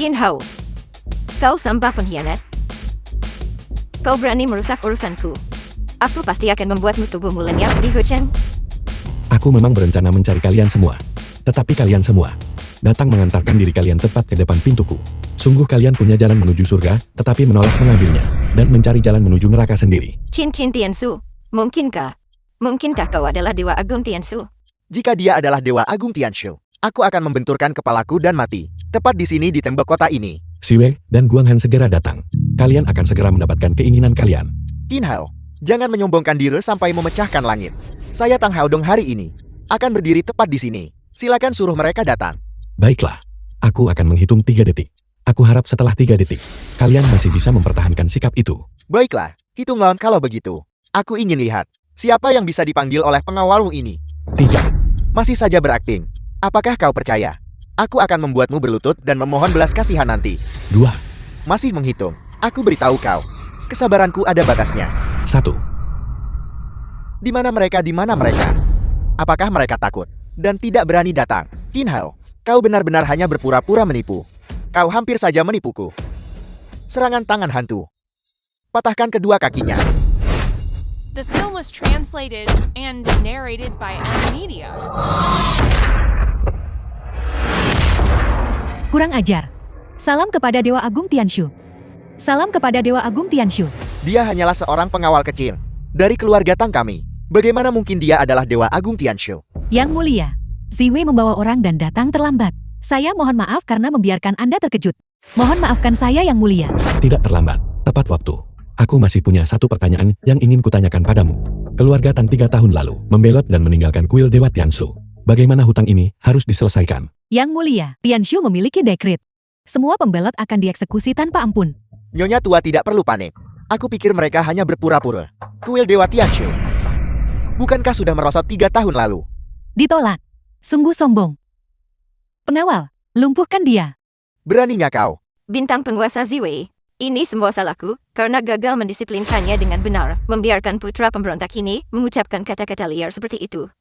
Qin Hao, kau sampah pengkhianat. Kau berani merusak urusanku. Aku pasti akan membuatmu tubuhmu lenyap di hujan. Aku memang berencana mencari kalian semua. Tetapi kalian semua datang mengantarkan diri kalian tepat ke depan pintuku. Sungguh kalian punya jalan menuju surga, tetapi menolak mengambilnya, dan mencari jalan menuju neraka sendiri. Qin Tiansu, mungkinkah kau adalah Dewa Agung Tiansu? Jika dia adalah Dewa Agung Tianshu, aku akan membenturkan kepalaku dan mati. Tepat di sini di tembok kota ini. Siwei dan Guang Han segera datang. Kalian akan segera mendapatkan keinginan kalian. Qin Hao, jangan menyombongkan diri sampai memecahkan langit. Saya Tang Haodong hari ini akan berdiri tepat di sini. Silakan suruh mereka datang. Baiklah, aku akan menghitung 3 detik. Aku harap setelah 3 detik, kalian masih bisa mempertahankan sikap itu. Baiklah, hitung lawan kalau begitu. Aku ingin lihat, siapa yang bisa dipanggil oleh pengawalmu ini. 3. Masih saja berakting. Apakah kau percaya? Aku akan membuatmu berlutut dan memohon belas kasihan nanti. 2. Masih menghitung. Aku beritahu kau. Kesabaranku ada batasnya. 1. Di mana mereka? Apakah mereka takut dan tidak berani datang? Qin Hao, kau benar-benar hanya berpura-pura menipu. Kau hampir saja menipuku. Serangan tangan hantu. Patahkan kedua kakinya. The film was translated and narrated by M-Media. Kurang ajar. Salam kepada Dewa Agung Tianshu. Salam kepada Dewa Agung Tianshu. Dia hanyalah seorang pengawal kecil dari keluarga Tang kami. Bagaimana mungkin dia adalah Dewa Agung Tianshu? Yang mulia, Ziwei membawa orang dan datang terlambat. Saya mohon maaf karena membiarkan Anda terkejut. Mohon maafkan saya yang mulia. Tidak terlambat, tepat waktu. Aku masih punya satu pertanyaan yang ingin kutanyakan padamu. Keluarga Tang 3 tahun lalu membelot dan meninggalkan kuil Dewa Tianshu. Bagaimana hutang ini harus diselesaikan? Yang mulia, Tianshu memiliki dekret. Semua pembelot akan dieksekusi tanpa ampun. Nyonya tua tidak perlu panik. Aku pikir mereka hanya berpura-pura. Kuil Dewa Tianshu. Bukankah sudah merosot 3 tahun lalu? Ditolak. Sungguh sombong. Pengawal, lumpuhkan dia. Beraninya kau. Bintang penguasa Ziwei, ini semua salahku karena gagal mendisiplinkannya dengan benar, membiarkan putra pemberontak ini mengucapkan kata-kata liar seperti itu.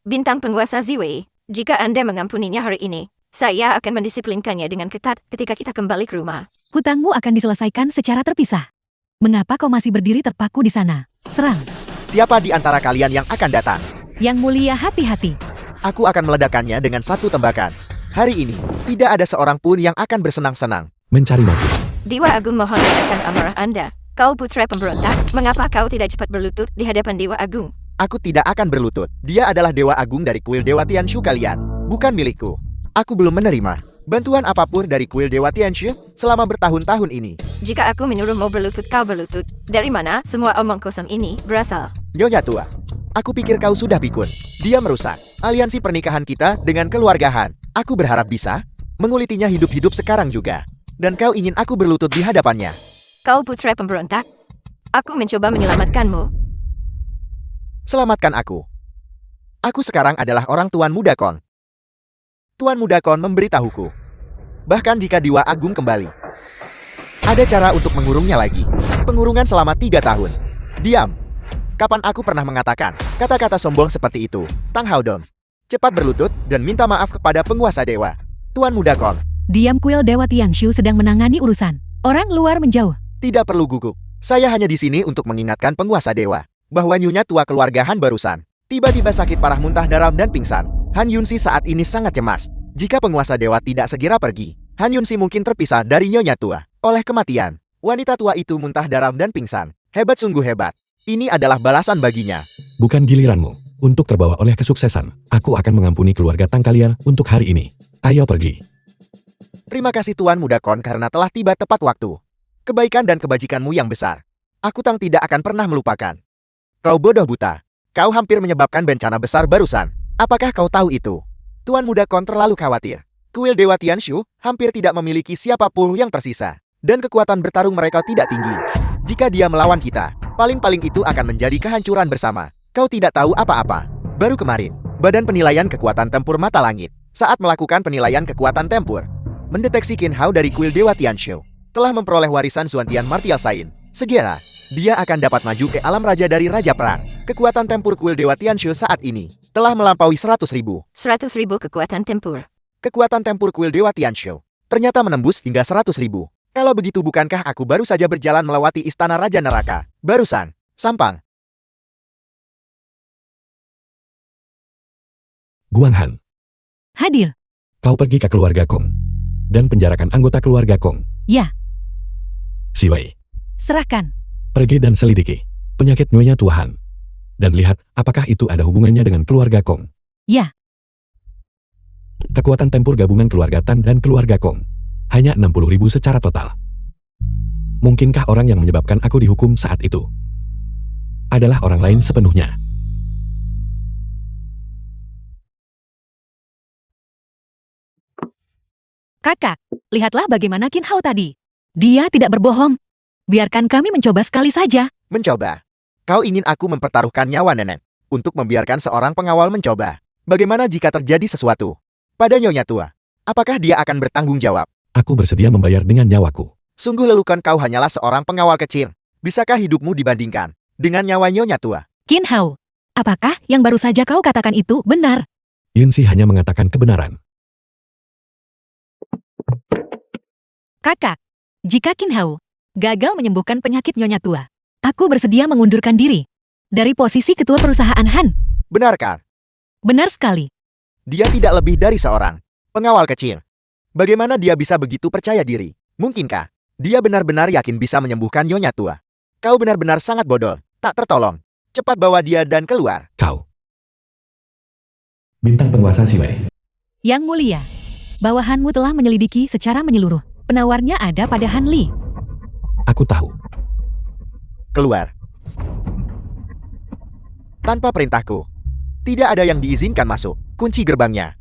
Bintang penguasa Ziwei, jika Anda mengampuninya hari ini, saya akan mendisiplinkannya dengan ketat ketika kita kembali ke rumah. Hutangmu akan diselesaikan secara terpisah. Mengapa kau masih berdiri terpaku di sana? Serang. Siapa di antara kalian yang akan datang? Yang mulia, hati-hati. Aku akan meledakkannya dengan satu tembakan. Hari ini, tidak ada seorang pun yang akan bersenang-senang. Mencari mati. Dewa Agung mohon dengarkan amarah Anda. Kau putra pemberontak, mengapa kau tidak cepat berlutut di hadapan Dewa Agung? Aku tidak akan berlutut. Dia adalah Dewa Agung dari kuil Dewa Tianshu kalian, bukan milikku. Aku belum menerima bantuan apapun dari kuil Dewa Tianshu selama bertahun-tahun ini. Jika aku menyuruhmu berlutut, kau berlutut. Dari mana semua omong kosong ini berasal? Nyonya tua, aku pikir kau sudah pikun. Dia merusak aliansi pernikahan kita dengan keluarga Han. Aku berharap bisa mengulitinya hidup-hidup sekarang juga. Dan kau ingin aku berlutut di hadapannya. Kau putra pemberontak. Aku mencoba menyelamatkanmu. Selamatkan aku. Aku sekarang adalah orang Tuan Muda Kon. Tuan Muda Kon memberitahuku. Bahkan jika Dewa Agung kembali, ada cara untuk mengurungnya lagi. Pengurungan selama 3 tahun. Diam. Kapan aku pernah mengatakan kata-kata sombong seperti itu? Tang Haodong, cepat berlutut dan minta maaf kepada penguasa dewa. Tuan Muda Kon. Diam, kuil Dewa Tianshu sedang menangani urusan. Orang luar menjauh. Tidak perlu gugup. Saya hanya di sini untuk mengingatkan penguasa dewa bahwa nyonya tua keluarga Han barusan tiba-tiba sakit parah, muntah darah dan pingsan. Han Yunsi saat ini sangat cemas. Jika penguasa dewa tidak segera pergi, Han Yunsi mungkin terpisah dari nyonya tua oleh kematian. Wanita tua itu muntah darah dan pingsan. Hebat, sungguh hebat. Ini adalah balasan baginya. Bukan giliranmu untuk terbawa oleh kesuksesan. Aku akan mengampuni keluarga Tang kalian untuk hari ini. Ayo pergi. Terima kasih Tuan Muda Kon karena telah tiba tepat waktu. Kebaikan dan kebajikanmu yang besar. Aku Tang tidak akan pernah melupakan. Kau bodoh buta. Kau hampir menyebabkan bencana besar barusan. Apakah kau tahu itu? Tuan Muda Kon terlalu khawatir. Kuil Dewa Tianshu hampir tidak memiliki siapapun yang tersisa. Dan kekuatan bertarung mereka tidak tinggi. Jika dia melawan kita, paling-paling itu akan menjadi kehancuran bersama. Kau tidak tahu apa-apa. Baru kemarin, Badan Penilaian Kekuatan Tempur Mata Langit, saat melakukan penilaian kekuatan tempur, mendeteksi Qin Hao dari kuil Dewa Tianshu telah memperoleh warisan Xuantian Martial Sain. Segera, dia akan dapat maju ke alam raja dari Raja Perang. Kekuatan tempur kuil Dewa Tianshu saat ini telah melampaui 100.000. 100.000 kekuatan tempur. Kekuatan tempur kuil Dewa Tianshu Ternyata menembus hingga 100.000. Kalau begitu bukankah aku baru saja berjalan melewati istana Raja Neraka? Barusan, Sampang. Guanghan, Hadir. kau pergi ke keluarga Kong. Dan penjarakan anggota keluarga Kong. Ya, Siwei, serahkan. pergi dan selidiki penyakit Nyonya Tuhan. Dan lihat apakah itu ada hubungannya dengan keluarga Kong. Ya, Kekuatan tempur gabungan keluarga Tan dan keluarga Kong. Hanya 60.000 secara total. Mungkinkah orang yang menyebabkan aku dihukum saat itu adalah orang lain sepenuhnya? kakak, lihatlah bagaimana Qin Hao tadi. Dia tidak berbohong. Biarkan kami mencoba sekali saja. Mencoba. Kau ingin aku mempertaruhkan nyawa nenek untuk membiarkan seorang pengawal mencoba. Bagaimana jika terjadi sesuatu pada Nyonya Tua? Apakah dia akan bertanggung jawab? Aku bersedia membayar dengan nyawaku. Sungguh lelucon kau hanyalah seorang pengawal kecil. Bisakah hidupmu dibandingkan dengan nyawa Nyonya Tua? Qin Hao, apakah yang baru saja kau katakan itu benar? Yinsi hanya mengatakan kebenaran. Kakak, jika Qin Hao gagal menyembuhkan penyakit Nyonya Tua, aku bersedia mengundurkan diri dari posisi ketua perusahaan Han. Benarkah? Benar sekali. Dia tidak lebih dari seorang pengawal kecil. Bagaimana dia bisa begitu percaya diri? Mungkinkah dia benar-benar yakin bisa menyembuhkan Nyonya Tua? Kau benar-benar sangat bodoh, tak tertolong. Cepat bawa dia dan keluar. Kau. Bintang penguasa Siwei. Yang mulia, bawahanmu telah menyelidiki secara menyeluruh. Penawarnya ada pada Han Li. Aku tahu. Keluar. Tanpa perintahku. Tidak ada yang diizinkan masuk. Kunci gerbangnya.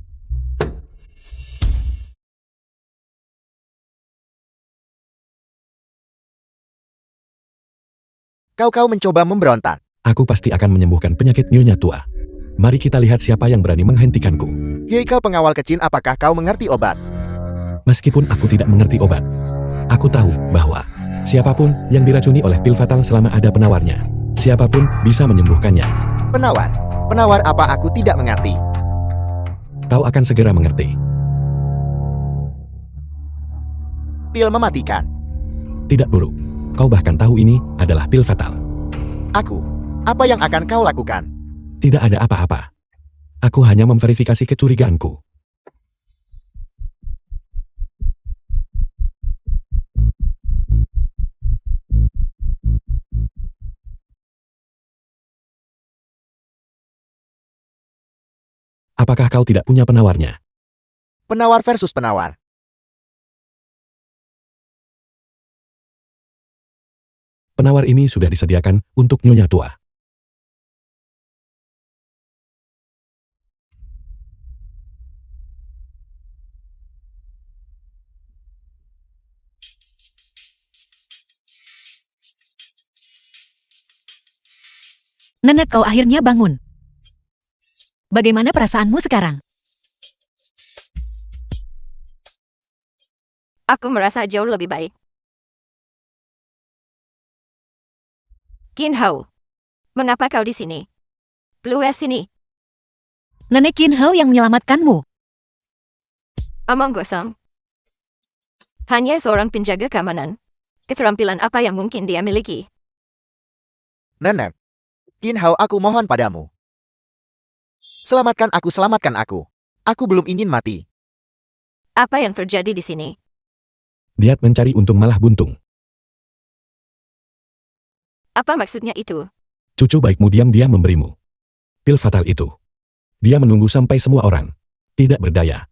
Kau mencoba memberontak. Aku pasti akan menyembuhkan penyakit Nyonya Tua. Mari kita lihat siapa yang berani menghentikanku. Hei kau pengawal kecil, apakah kau mengerti obat? Meskipun aku tidak mengerti obat, aku tahu bahwa siapapun yang diracuni oleh pil fatal selama ada penawarnya, siapapun bisa menyembuhkannya. Penawar? Penawar apa aku tidak mengerti? Kau akan segera mengerti. Pil mematikan. Tidak buruk. Kau bahkan tahu ini adalah pil fatal. Aku. Apa yang akan kau lakukan? Tidak ada apa-apa. Aku hanya memverifikasi kecurigaanku. Apakah kau tidak punya penawarnya? Penawar versus penawar. Penawar ini sudah disediakan untuk Nyonya Tua. Nenek, kau akhirnya bangun. Bagaimana perasaanmu sekarang? Aku merasa jauh lebih baik. Qin Hao, mengapa kau di sini? Keluar sini. Nenek Qin Hao yang menyelamatkanmu. Omong kosong. Hanya seorang penjaga keamanan. Keterampilan apa yang mungkin dia miliki? Nenek. Qin Hao, aku mohon padamu. Selamatkan aku, selamatkan aku. Aku belum ingin mati. Apa yang terjadi di sini? Niat mencari untung malah buntung. Apa maksudnya itu? Cucu baikmu diam-diam memberimu pil fatal itu. Dia menunggu sampai semua orang tidak berdaya.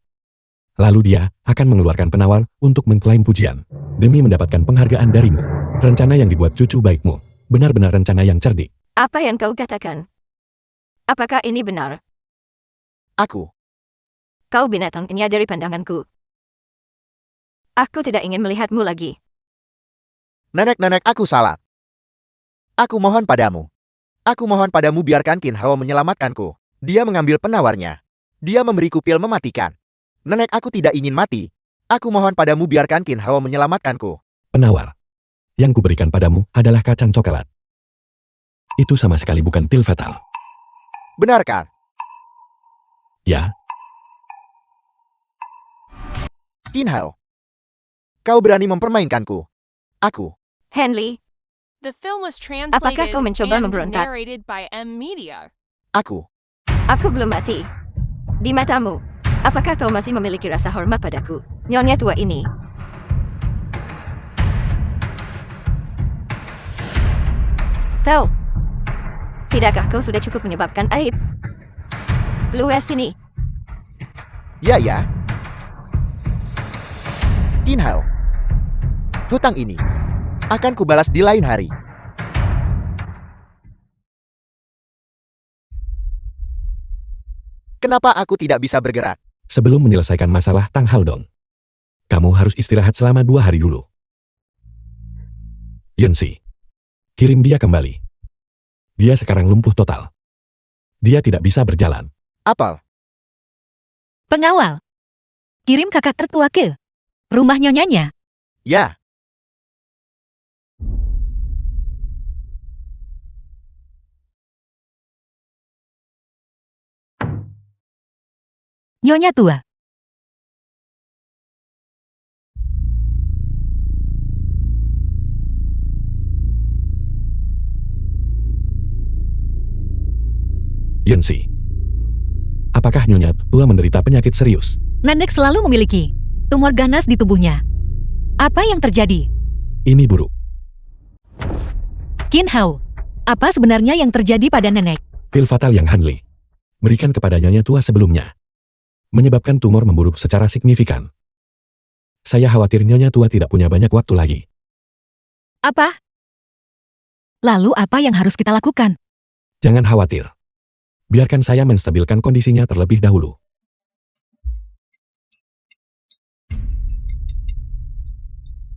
Lalu dia akan mengeluarkan penawar untuk mengklaim pujian demi mendapatkan penghargaan darimu. Rencana yang dibuat cucu baikmu benar-benar rencana yang cerdik. Apa yang kau katakan? Apakah ini benar? Aku. Kau binatang ini dari pandanganku. Aku tidak ingin melihatmu lagi. Nenek, aku salah. Aku mohon padamu. Aku mohon padamu, biarkan Qin Hao menyelamatkanku. Dia mengambil penawarnya. Dia memberiku pil mematikan. Nenek, aku tidak ingin mati. Aku mohon padamu, biarkan Qin Hao menyelamatkanku. Penawar yang kuberikan padamu adalah kacang coklat. Itu sama sekali bukan pil fatal. Benarkah? Ya, Qin Hao, Kau berani mempermainkanku. Aku. Henley, The film was Apakah translated kau mencoba and memberontak? narrated by M Media. Aku. aku belum mati. Di matamu, apakah kau masih memiliki rasa hormat padaku, nyonya tua ini? Tahu, tidakkah kau sudah cukup menyebabkan aib? Keluar sini. Ya. Qin Hao. Hutang ini akan kubalas di lain hari. Kenapa aku tidak bisa bergerak? Sebelum menyelesaikan masalah Tang Haldong, kamu harus istirahat selama 2 hari dulu. Yunsi, kirim dia kembali. Dia sekarang lumpuh total. Dia tidak bisa berjalan. Apel. Pengawal, kirim kakak tertua ke rumah nyonyanya. Ya. Nyonya tua, Yunsi, apakah Nyonya tua menderita penyakit serius? Nanek selalu memiliki tumor ganas di tubuhnya. Apa yang terjadi? Ini buruk. Qin Hao, apa sebenarnya yang terjadi pada nenek? Pil fatal yang Hanli berikan kepada Nyonya tua sebelumnya menyebabkan tumor memburuk secara signifikan. Saya khawatir Nyonya tua tidak punya banyak waktu lagi. Apa? Lalu apa yang harus kita lakukan? Jangan khawatir. Biarkan saya menstabilkan kondisinya terlebih dahulu.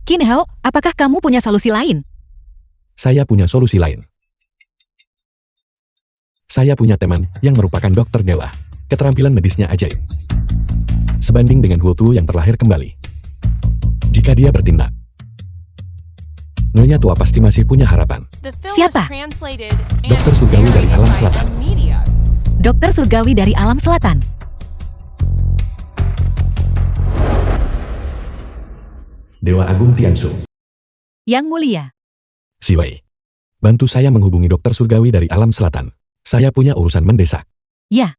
Qin Hao, apakah kamu punya solusi lain? Saya punya solusi lain. Saya punya teman yang merupakan dokter dewa. Keterampilan medisnya ajaib. Sebanding dengan Huotu yang terlahir kembali. Jika dia bertindak, Nyonya tua pasti masih punya harapan. The film Siapa? was translated and Dokter Surgawi dari narrated Alam by Selatan. M Media. Dokter surgawi dari alam selatan. Dewa Agung Tiansu, Yang mulia, Siwei. Bantu saya menghubungi dokter surgawi dari alam selatan. Saya punya urusan mendesak. ya.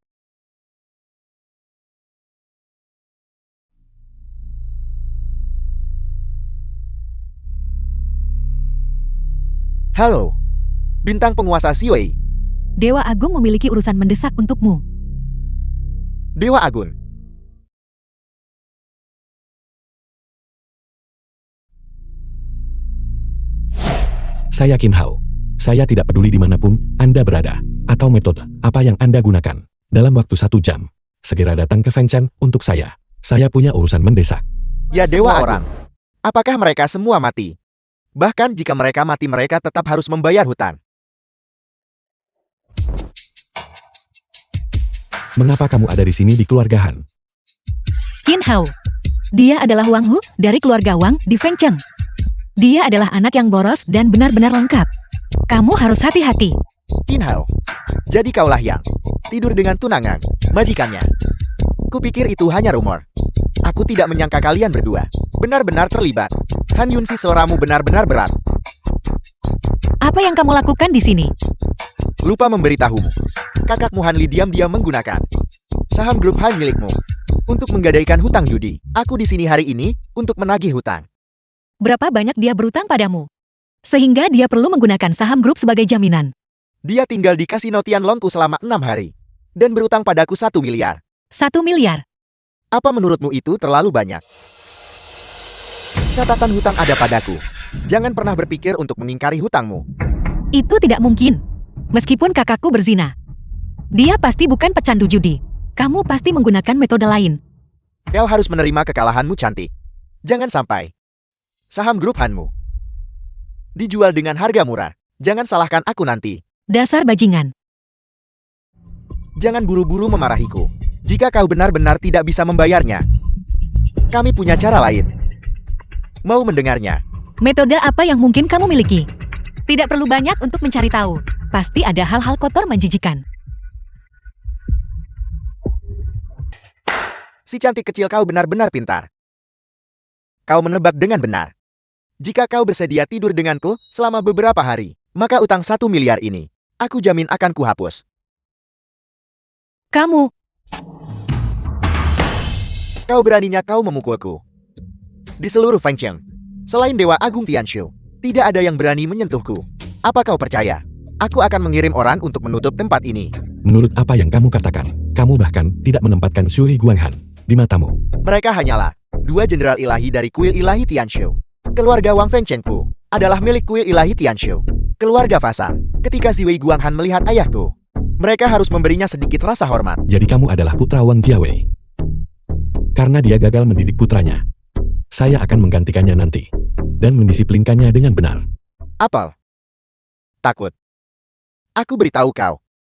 Halo. Bintang penguasa Siwei. Dewa Agung memiliki urusan mendesak untukmu. Dewa Agung. Saya Qin Hao. Saya tidak peduli dimanapun Anda berada, atau metode apa yang Anda gunakan. Dalam waktu 1 jam, segera datang ke Fengchen untuk saya. Saya punya urusan mendesak. Ya Dewa Semua orang. Apakah mereka semua mati? Bahkan jika mereka mati mereka tetap harus membayar hutang. Mengapa kamu ada di sini di keluarga Han? Qin Hao. Dia adalah Wang Hu dari keluarga Wang di Fengcheng. Dia adalah anak yang boros dan benar-benar lengkap. Kamu harus hati-hati. Qin Hao. Jadi kaulah yang tidur dengan tunangan, majikannya. Kupikir itu hanya rumor. Aku tidak menyangka kalian berdua benar-benar terlibat. Han Yunsi, suaramu benar-benar berat. Apa yang kamu lakukan di sini? Lupa memberitahumu. Kakakmu Hanli diam-diam menggunakan saham grup Han milikmu untuk menggadaikan hutang judi. Aku di sini hari ini untuk menagih hutang. Berapa banyak dia berutang padamu? Sehingga dia perlu menggunakan saham grup sebagai jaminan. Dia tinggal di kasino Tianlongku selama 6 hari dan berutang padaku 1 miliar. 1 miliar. Apa menurutmu itu terlalu banyak? Catatan hutang ada padaku. Jangan pernah berpikir untuk mengingkari hutangmu. Itu tidak mungkin. Meskipun kakakku berzina. Dia pasti bukan pecandu judi. Kamu pasti menggunakan metode lain. Kau harus menerima kekalahanmu, cantik. Jangan sampai saham grup Hanmu dijual dengan harga murah. Jangan salahkan aku nanti. Dasar bajingan. Jangan buru-buru memarahiku. Jika kau benar-benar tidak bisa membayarnya, kami punya cara lain. Mau mendengarnya? Metode apa yang mungkin kamu miliki? Tidak perlu banyak untuk mencari tahu. Pasti ada hal-hal kotor menjijikan. Si cantik kecil, kau benar-benar pintar. Kau menebak dengan benar. Jika kau bersedia tidur denganku selama beberapa hari, maka utang 1 miliar ini, aku jamin akan kuhapus. Kamu, Kau beraninya kau memukulku. Di seluruh Fengqiang, selain Dewa Agung Tianshu, tidak ada yang berani menyentuhku. Apa kau percaya? Aku akan mengirim orang untuk menutup tempat ini. Menurut apa yang kamu katakan, kamu bahkan tidak menempatkan Suri Guanghan di matamu. Mereka hanyalah 2 jenderal ilahi dari kuil ilahi Tianshu. Keluarga Wang Fengqianku adalah milik kuil ilahi Tianshu. Keluarga Fasal, ketika Ziwei Guanghan melihat ayahku, mereka harus memberinya sedikit rasa hormat. Jadi kamu adalah putra Wang Jiawei. Karena dia gagal mendidik putranya, saya akan menggantikannya nanti dan mendisiplinkannya dengan benar. Apel. Takut. Aku beritahu kau.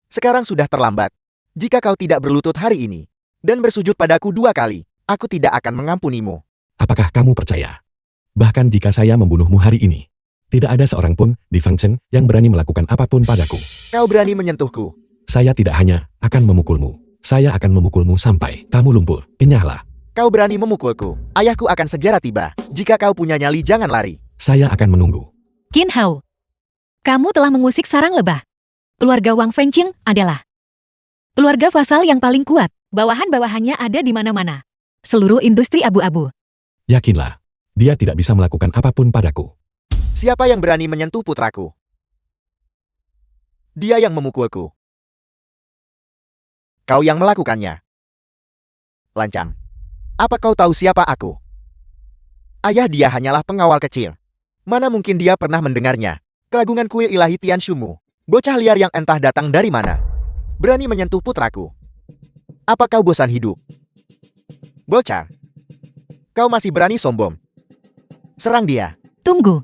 Sekarang sudah terlambat. Jika kau tidak berlutut hari ini dan bersujud padaku 2 kali, aku tidak akan mengampunimu. Apakah kamu percaya? Bahkan jika saya membunuhmu hari ini, tidak ada seorang pun di Fengchen yang berani melakukan apapun padaku. Kau berani menyentuhku. Saya tidak hanya akan memukulmu, saya akan memukulmu sampai kamu lumpuh. Enyahlah. Kau berani memukulku. Ayahku akan segera tiba. Jika kau punya nyali, jangan lari. Saya akan menunggu. Qin Hao. Kamu telah mengusik sarang lebah. Keluarga Wang Fengqiang adalah keluarga Fasal yang paling kuat. Bawahan-bawahannya ada di mana-mana. Seluruh industri abu-abu. Yakinlah, dia tidak bisa melakukan apapun padaku. Siapa yang berani menyentuh putraku? Dia yang memukulku. Kau yang melakukannya. Lancang. Apa kau tahu siapa aku? Ayah dia hanyalah pengawal kecil. Mana mungkin dia pernah mendengarnya? Keagungan kuil ilahi Tianshumu. Bocah liar yang entah datang dari mana. Berani menyentuh putraku. Apa kau bosan hidup? Bocah. Kau masih berani sombong. Serang dia. Tunggu.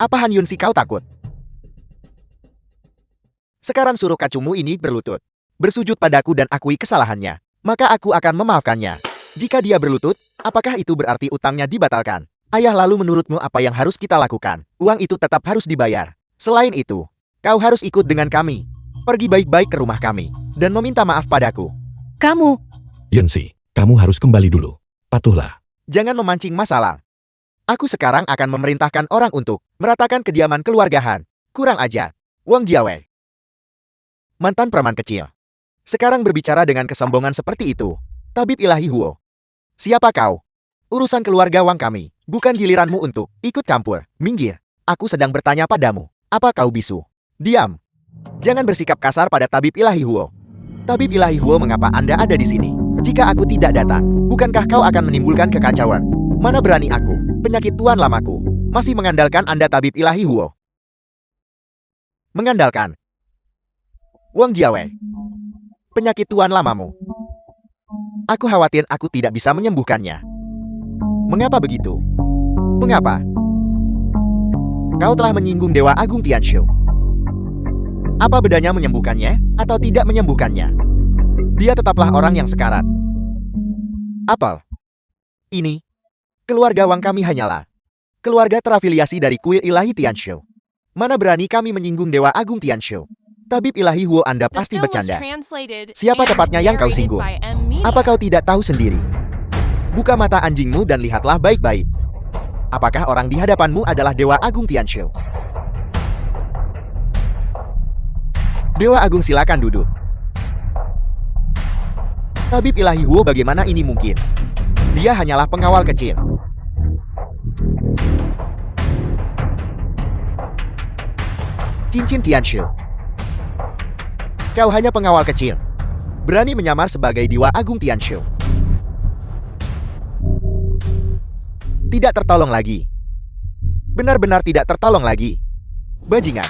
Apa Han Yunsi kau takut? Sekarang suruh kacumu ini berlutut. Bersujud padaku dan akui kesalahannya. Maka aku akan memaafkannya. Jika dia berlutut, apakah itu berarti utangnya dibatalkan? Ayah, lalu menurutmu apa yang harus kita lakukan? Uang itu tetap harus dibayar. Selain itu, kau harus ikut dengan kami. Pergi baik-baik ke rumah kami. Dan meminta maaf padaku. Kamu, Yunsi, kamu harus kembali dulu. Patuhlah. Jangan memancing masalah. Aku sekarang akan memerintahkan orang untuk meratakan kediaman keluarga Han. Kurang ajar. Wang Jiawei. Mantan preman kecil. Sekarang berbicara dengan kesombongan seperti itu. Tabib ilahi Huo. Siapa kau? Urusan keluarga Wang kami. Bukan giliranmu untuk ikut campur. Minggir. Aku sedang bertanya padamu. Apa kau bisu? Diam. Jangan bersikap kasar pada Tabib ilahi Huo. Tabib ilahi Huo, mengapa Anda ada di sini? Jika aku tidak datang, bukankah kau akan menimbulkan kekacauan? Mana berani aku, penyakit tuan lamaku, masih mengandalkan Anda Tabib ilahi Huo. Mengandalkan Wang Jiawei. Penyakit tuan lamamu. Aku khawatir aku tidak bisa menyembuhkannya. Mengapa begitu? Mengapa? Kau telah menyinggung Dewa Agung Tianshu. Apa bedanya menyembuhkannya atau tidak menyembuhkannya? Dia tetaplah orang yang sekarat. Apel. Ini, keluarga Wang kami hanyalah keluarga terafiliasi dari kuil ilahi Tianshu. Mana berani kami menyinggung Dewa Agung Tianshu? Tabib ilahi Huo, Anda The pasti film was bercanda. translated Siapa and tepatnya yang kau narrated singgung? by M. Mina. Apa kau tidak tahu sendiri? Buka mata anjingmu dan lihatlah baik-baik. Apakah orang di hadapanmu adalah Dewa Agung Tianshu? Dewa Agung, silakan duduk. Tabib ilahi Huo, bagaimana ini mungkin? Dia hanyalah pengawal kecil. Cincin Tianshu. Kau hanya pengawal kecil. Berani menyamar sebagai Dewa Agung Tianshu. Tidak tertolong lagi. Benar-benar tidak tertolong lagi. Bajingan.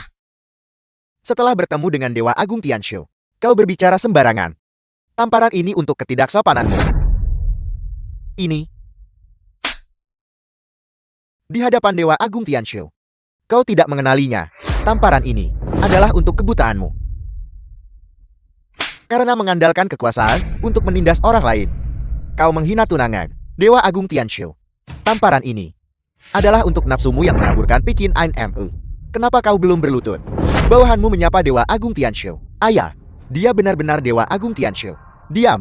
Setelah bertemu dengan Dewa Agung Tianshu, kau berbicara sembarangan. Tamparan ini untuk ketidaksopananmu. Ini. Di hadapan Dewa Agung Tianshu, kau tidak mengenalinya. Tamparan ini adalah untuk kebutaanmu. Karena mengandalkan kekuasaan untuk menindas orang lain, kau menghina tunangan Dewa Agung Tianshu. Tamparan ini adalah untuk nafsumu yang menaburkan Pikin Ain Mu. Kenapa kau belum berlutut? Bawahanmu menyapa Dewa Agung Tianshu. Ayah, dia benar-benar Dewa Agung Tianshu. Diam.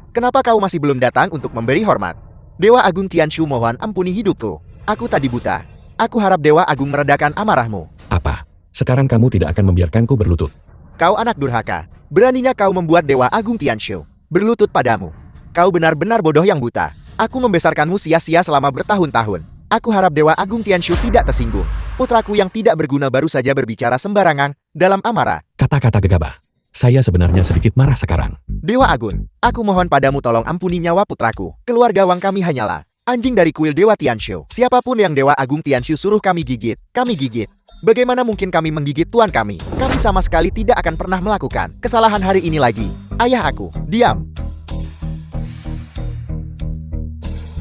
Kenapa kau masih belum datang untuk memberi hormat? Dewa Agung Tianshu, mohon ampuni hidupku. Aku tadi buta. Aku harap Dewa Agung meredakan amarahmu. Apa? Sekarang kamu tidak akan membiarkanku berlutut. Kau anak durhaka. Beraninya kau membuat Dewa Agung Tianshu berlutut padamu. Kau benar-benar bodoh yang buta. Aku membesarkanmu sia-sia selama bertahun-tahun. Aku harap Dewa Agung Tianshu tidak tersinggung. Putraku yang tidak berguna baru saja berbicara sembarangan dalam amarah. Kata-kata gegabah. Saya sebenarnya sedikit marah sekarang. Dewa Agung, aku mohon padamu tolong ampuni nyawa putraku. Keluarga Wang kami hanyalah anjing dari kuil Dewa Tianshu. Siapapun yang Dewa Agung Tianshu suruh kami gigit, kami gigit. Bagaimana mungkin kami menggigit tuan kami? Kami sama sekali tidak akan pernah melakukan kesalahan hari ini lagi. Ayah aku, diam.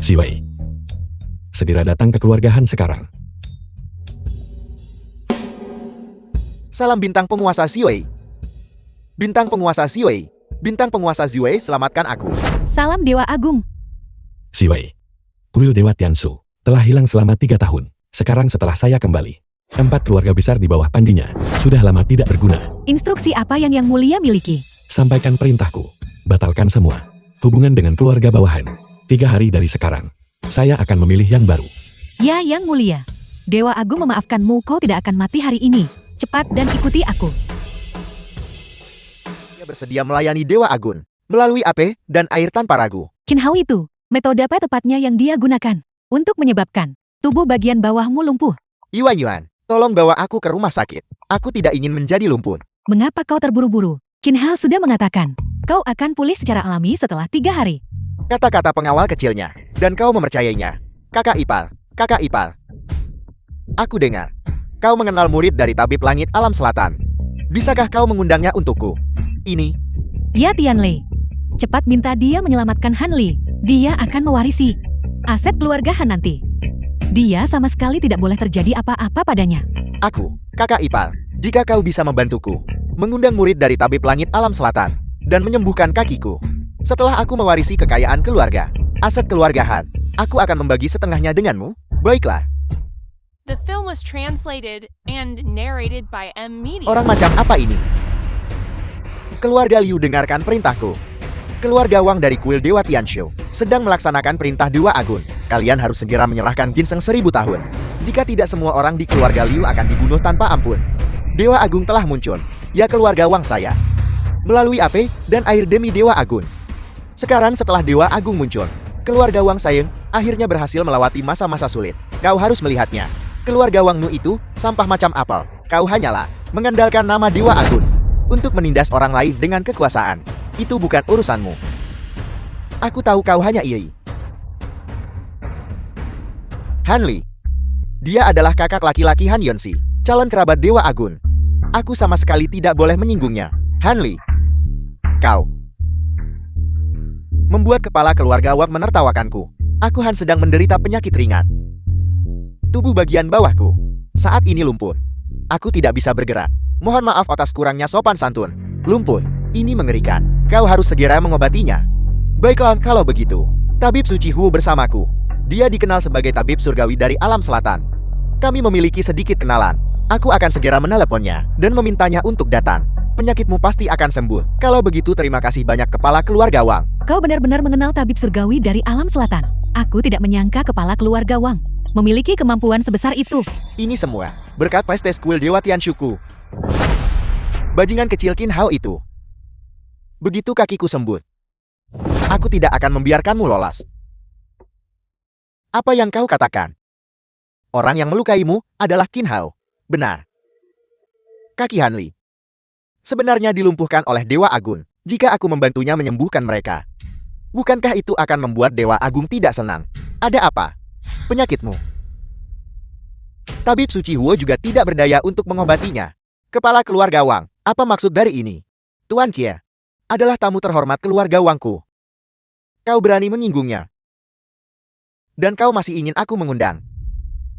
Ziwei. Segera datang ke keluarga Han sekarang. Salam bintang penguasa Ziwei. Bintang penguasa Ziwei. Bintang penguasa Ziwei, selamatkan aku. Salam Dewa Agung. Ziwei. Kuil Dewa Tianshu telah hilang selama 3 tahun. Sekarang setelah saya kembali, 4 keluarga besar di bawah pandinya sudah lama tidak berguna. Instruksi apa yang mulia miliki? Sampaikan perintahku. Batalkan semua hubungan dengan keluarga bawahan. 3 hari dari sekarang, saya akan memilih yang baru. Ya, yang mulia. Dewa Agung memaafkanmu, kau tidak akan mati hari ini. Cepat dan ikuti aku. Dia bersedia melayani Dewa Agung melalui api dan air tanpa ragu. Qin Hao itu, metode apa tepatnya yang dia gunakan untuk menyebabkan tubuh bagian bawahmu lumpuh? Yuan, tolong bawa aku ke rumah sakit. Aku tidak ingin menjadi lumpuh. Mengapa kau terburu-buru? Qin Hao sudah mengatakan, kau akan pulih secara alami setelah 3 hari. Kata-kata pengawal kecilnya, dan kau mempercayainya. Kakak ipar, kakak ipar. Aku dengar, kau mengenal murid dari tabib langit alam selatan. Bisakah kau mengundangnya untukku? Ini, Ya Tianlei, cepat minta dia menyelamatkan Han Li. Dia akan mewarisi aset keluarga Han nanti. Dia sama sekali tidak boleh terjadi apa-apa padanya. aku, kakak ipar, jika kau bisa membantuku, mengundang murid dari tabib langit alam selatan, dan menyembuhkan kakiku. Setelah aku mewarisi kekayaan keluarga, aset keluarga Han, aku akan membagi setengahnya denganmu. Baiklah, The film was translated and narrated by M Media. orang macam apa ini? Keluarga Liu, dengarkan perintahku. Keluarga Wang dari kuil Dewa Tianshu sedang melaksanakan perintah Dewa Agung. Kalian harus segera menyerahkan ginseng 1000 tahun. Jika tidak, semua orang di keluarga Liu akan dibunuh tanpa ampun. Dewa Agung telah muncul. Ya keluarga Wang saya. Melalui api dan air demi Dewa Agung. Sekarang setelah Dewa Agung muncul, keluarga Wang Sayeng akhirnya berhasil melewati masa-masa sulit. Kau harus melihatnya. Keluarga Wangmu itu sampah macam apel. Kau hanyalah mengandalkan nama Dewa Agung untuk menindas orang lain dengan kekuasaan. Itu bukan urusanmu. Aku tahu kau hanya iri. Han Li. Dia adalah kakak laki-laki Han Yonsi, calon kerabat Dewa Agung. Aku sama sekali tidak boleh menyinggungnya. Han Li. Kau membuat kepala keluarga Wang menertawakanku. Aku Han sedang menderita penyakit ringan. Tubuh bagian bawahku saat ini lumpuh. Aku tidak bisa bergerak. Mohon maaf atas kurangnya sopan santun. Lumpuh, ini mengerikan. Kau harus segera mengobatinya. Baiklah, kalau begitu. Tabib Suci Hu bersamaku. Dia dikenal sebagai tabib surgawi dari alam selatan. Kami memiliki sedikit kenalan. Aku akan segera meneleponnya dan memintanya untuk datang. Penyakitmu pasti akan sembuh. Kalau begitu, terima kasih banyak kepala keluarga Wang. Kau benar-benar mengenal tabib surgawi dari alam selatan. Aku tidak menyangka kepala keluarga Wang memiliki kemampuan sebesar itu. Ini semua berkat prestes kuil Dewa Tianshuku. Bajingan kecil Qin Hao itu. Begitu kakiku sembuh, aku tidak akan membiarkanmu lolos. Apa yang kau katakan? Orang yang melukaimu adalah Qin Hao. Benar. Kaki Han Li sebenarnya dilumpuhkan oleh Dewa Agung. Jika aku membantunya menyembuhkan mereka, bukankah itu akan membuat Dewa Agung tidak senang? Ada apa? Penyakitmu. Tabib Suci Huo juga tidak berdaya untuk mengobatinya. Kepala keluarga Wang, apa maksud dari ini? Tuan Kia adalah tamu terhormat keluarga Wangku. Kau berani menyinggungnya. Dan kau masih ingin aku mengundang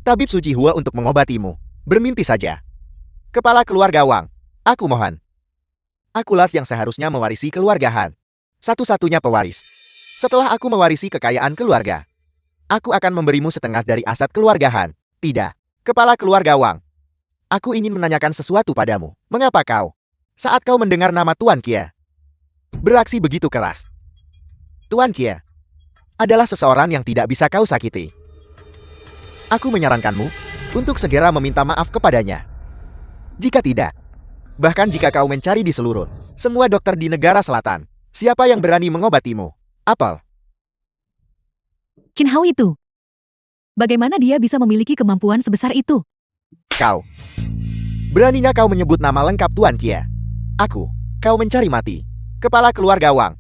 Tabib Suci Huo untuk mengobatimu. Bermimpi saja. Kepala keluarga Wang, aku mohon. Akulah yang seharusnya mewarisi keluarga Han. Satu-satunya pewaris. Setelah aku mewarisi kekayaan keluarga, aku akan memberimu setengah dari aset keluarga Han. Tidak. Kepala keluarga Wang, aku ingin menanyakan sesuatu padamu. Mengapa kau, saat kau mendengar nama Tuan Kia, beraksi begitu keras? Tuan Kia, adalah seseorang yang tidak bisa kau sakiti. Aku menyarankanmu untuk segera meminta maaf kepadanya. Jika tidak, bahkan jika kau mencari di seluruh semua dokter di negara selatan, siapa yang berani mengobatimu? Apel. Qin Hao itu. Bagaimana dia bisa memiliki kemampuan sebesar itu? Kau. Beraninya kau menyebut nama lengkap Tuan Kia. Kau mencari mati. Kepala keluarga Wang.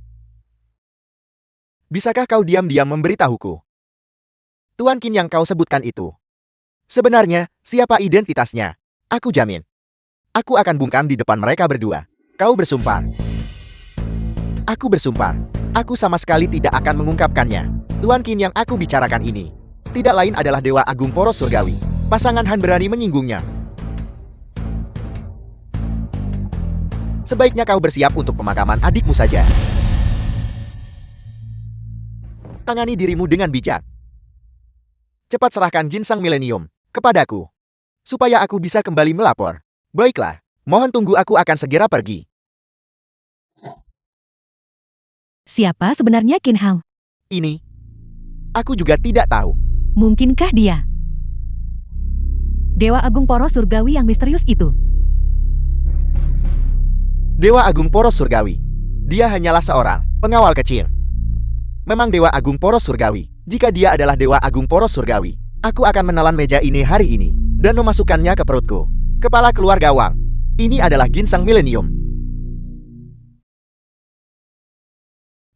Bisakah kau diam-diam memberitahuku? Tuan Qin yang kau sebutkan itu. Sebenarnya, siapa identitasnya? Aku jamin. Aku akan bungkam di depan mereka berdua. Kau bersumpah. Aku bersumpah. Aku sama sekali tidak akan mengungkapkannya. Tuan Qin yang aku bicarakan ini tidak lain adalah Dewa Agung Poros Surgawi. Pasangan Han berani menyinggungnya. Sebaiknya kau bersiap untuk pemakaman adikmu saja. Tangani dirimu dengan bijak. Cepat serahkan ginsang milenium kepadaku, supaya aku bisa kembali melapor. Baiklah, mohon tunggu, aku akan segera pergi. Siapa sebenarnya Qin Hao? Ini, aku juga tidak tahu. Mungkinkah dia Dewa Agung Poros Surgawi yang misterius itu? Dewa Agung Poros Surgawi. Dia hanyalah seorang pengawal kecil. Memang Dewa Agung Poros Surgawi. Jika dia adalah Dewa Agung Poros Surgawi, aku akan menelan meja ini hari ini dan memasukkannya ke perutku. Kepala keluarga Wang. Ini adalah ginsang milenium.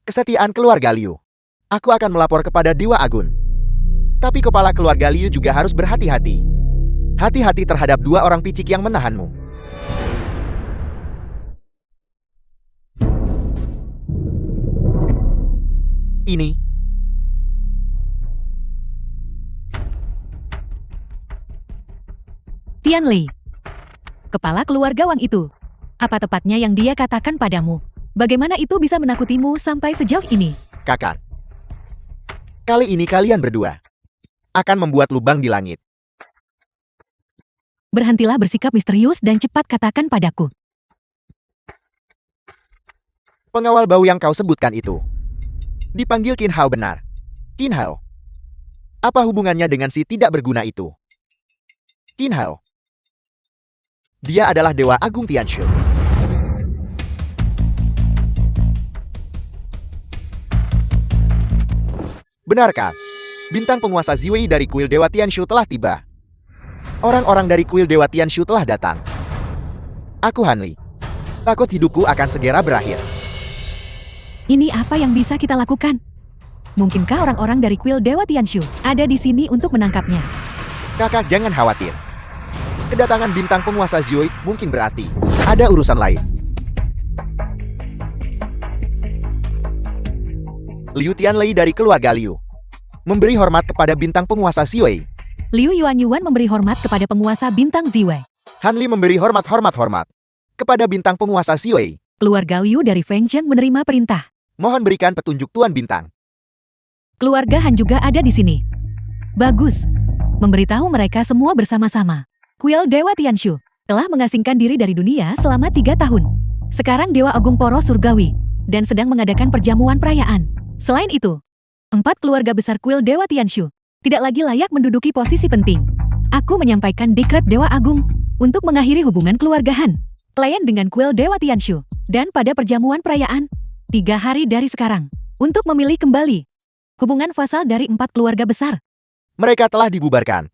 Kesetiaan keluarga Liu. Aku akan melapor kepada Dewa Agung. Tapi kepala keluarga Liu juga harus berhati-hati. Hati-hati terhadap dua orang picik yang menahanmu. Ini. Tian Lei. Kepala keluarga Wang itu. Apa tepatnya yang dia katakan padamu? Bagaimana itu bisa menakutimu sampai sejauh ini? Kakak. Kali ini kalian berdua akan membuat lubang di langit. Berhentilah bersikap misterius dan cepat katakan padaku. Pengawal bau yang kau sebutkan itu dipanggil Qin Hao, benar? Qin Hao. Apa hubungannya dengan si tidak berguna itu? Qin Hao. Dia adalah Dewa Agung Tianshu. Benarkah? Bintang penguasa Ziwei dari kuil Dewa Tianshu telah tiba. Orang-orang dari kuil Dewa Tianshu telah datang. Aku Han Li. Takut hidupku akan segera berakhir. Ini apa yang bisa kita lakukan? Mungkinkah orang-orang dari kuil Dewa Tianshu ada di sini untuk menangkapnya? Kakak jangan khawatir. Kedatangan bintang penguasa Ziwei mungkin berarti ada urusan lain. Liu Tianlei dari keluarga Liu memberi hormat kepada bintang penguasa Ziwei. Liu Yuanyuan memberi hormat kepada penguasa bintang Ziwei. Han Li memberi hormat kepada bintang penguasa Ziwei. Keluarga Liu dari Fengzheng menerima perintah. Mohon berikan petunjuk Tuan Bintang. Keluarga Han juga ada di sini. Bagus. Memberitahu mereka semua bersama-sama. Kuil Dewa Tianshu telah mengasingkan diri dari dunia selama 3 tahun. Sekarang Dewa Agung Poros Surgawi dan sedang mengadakan perjamuan perayaan. Selain itu, 4 keluarga besar kuil Dewa Tianshu tidak lagi layak menduduki posisi penting. Aku menyampaikan dekret Dewa Agung untuk mengakhiri hubungan keluarga Han klien dengan kuil Dewa Tianshu dan pada perjamuan perayaan 3 hari dari sekarang untuk memilih kembali hubungan vasal dari 4 keluarga besar. Mereka telah dibubarkan.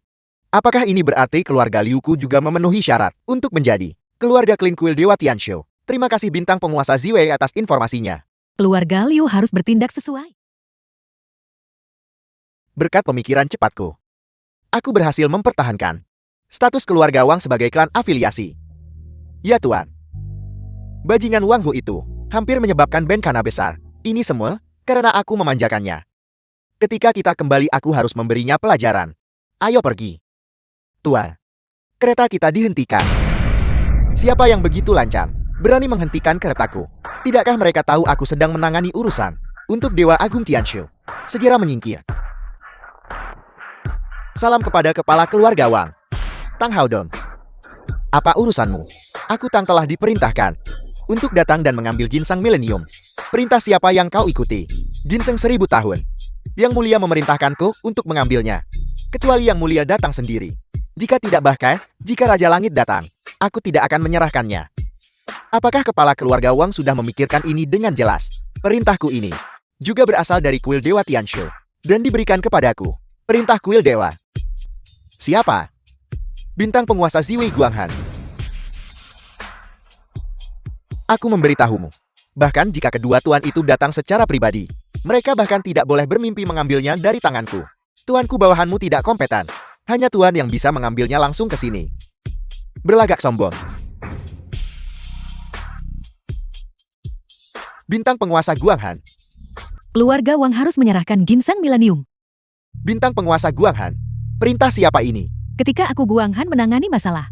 Apakah ini berarti keluarga Liuku juga memenuhi syarat untuk menjadi keluarga Clean Kuil Dewa Tianshu? Terima kasih bintang penguasa Ziwei atas informasinya. Keluarga Liu harus bertindak sesuai. Berkat pemikiran cepatku, aku berhasil mempertahankan status keluarga Wang sebagai klan afiliasi. Ya Tuan. Bajingan Wang Hu itu hampir menyebabkan bencana besar. Ini semua karena aku memanjakannya. Ketika kita kembali aku harus memberinya pelajaran. Ayo pergi. Tuan. Kereta kita dihentikan. Siapa yang begitu lancang berani menghentikan keretaku? Tidakkah mereka tahu aku sedang menangani urusan untuk Dewa Agung Tianshu? Segera menyingkir. Salam kepada kepala keluarga Wang. Tang Haodong. Apa urusanmu? Aku Tang telah diperintahkan untuk datang dan mengambil ginsang milenium. Perintah siapa yang kau ikuti? Ginseng 1000 tahun. Yang Mulia memerintahkanku untuk mengambilnya. Kecuali Yang Mulia datang sendiri. Jika tidak bahkan, jika Raja Langit datang, aku tidak akan menyerahkannya. Apakah kepala keluarga Wang sudah memikirkan ini dengan jelas? Perintahku ini juga berasal dari kuil Dewa Tianshu dan diberikan kepadaku. Perintah kuil Dewa. Siapa? Bintang penguasa Ziwei Guanghan. Aku memberitahumu. Bahkan jika kedua tuan itu datang secara pribadi, mereka bahkan tidak boleh bermimpi mengambilnya dari tanganku. Tuanku bawahanmu tidak kompeten. Hanya tuan yang bisa mengambilnya langsung ke sini. Berlagak sombong. Bintang penguasa Guanghan. Keluarga Wang harus menyerahkan ginseng milenium. Bintang penguasa Guanghan. Perintah siapa ini? Ketika aku Guanghan menangani masalah,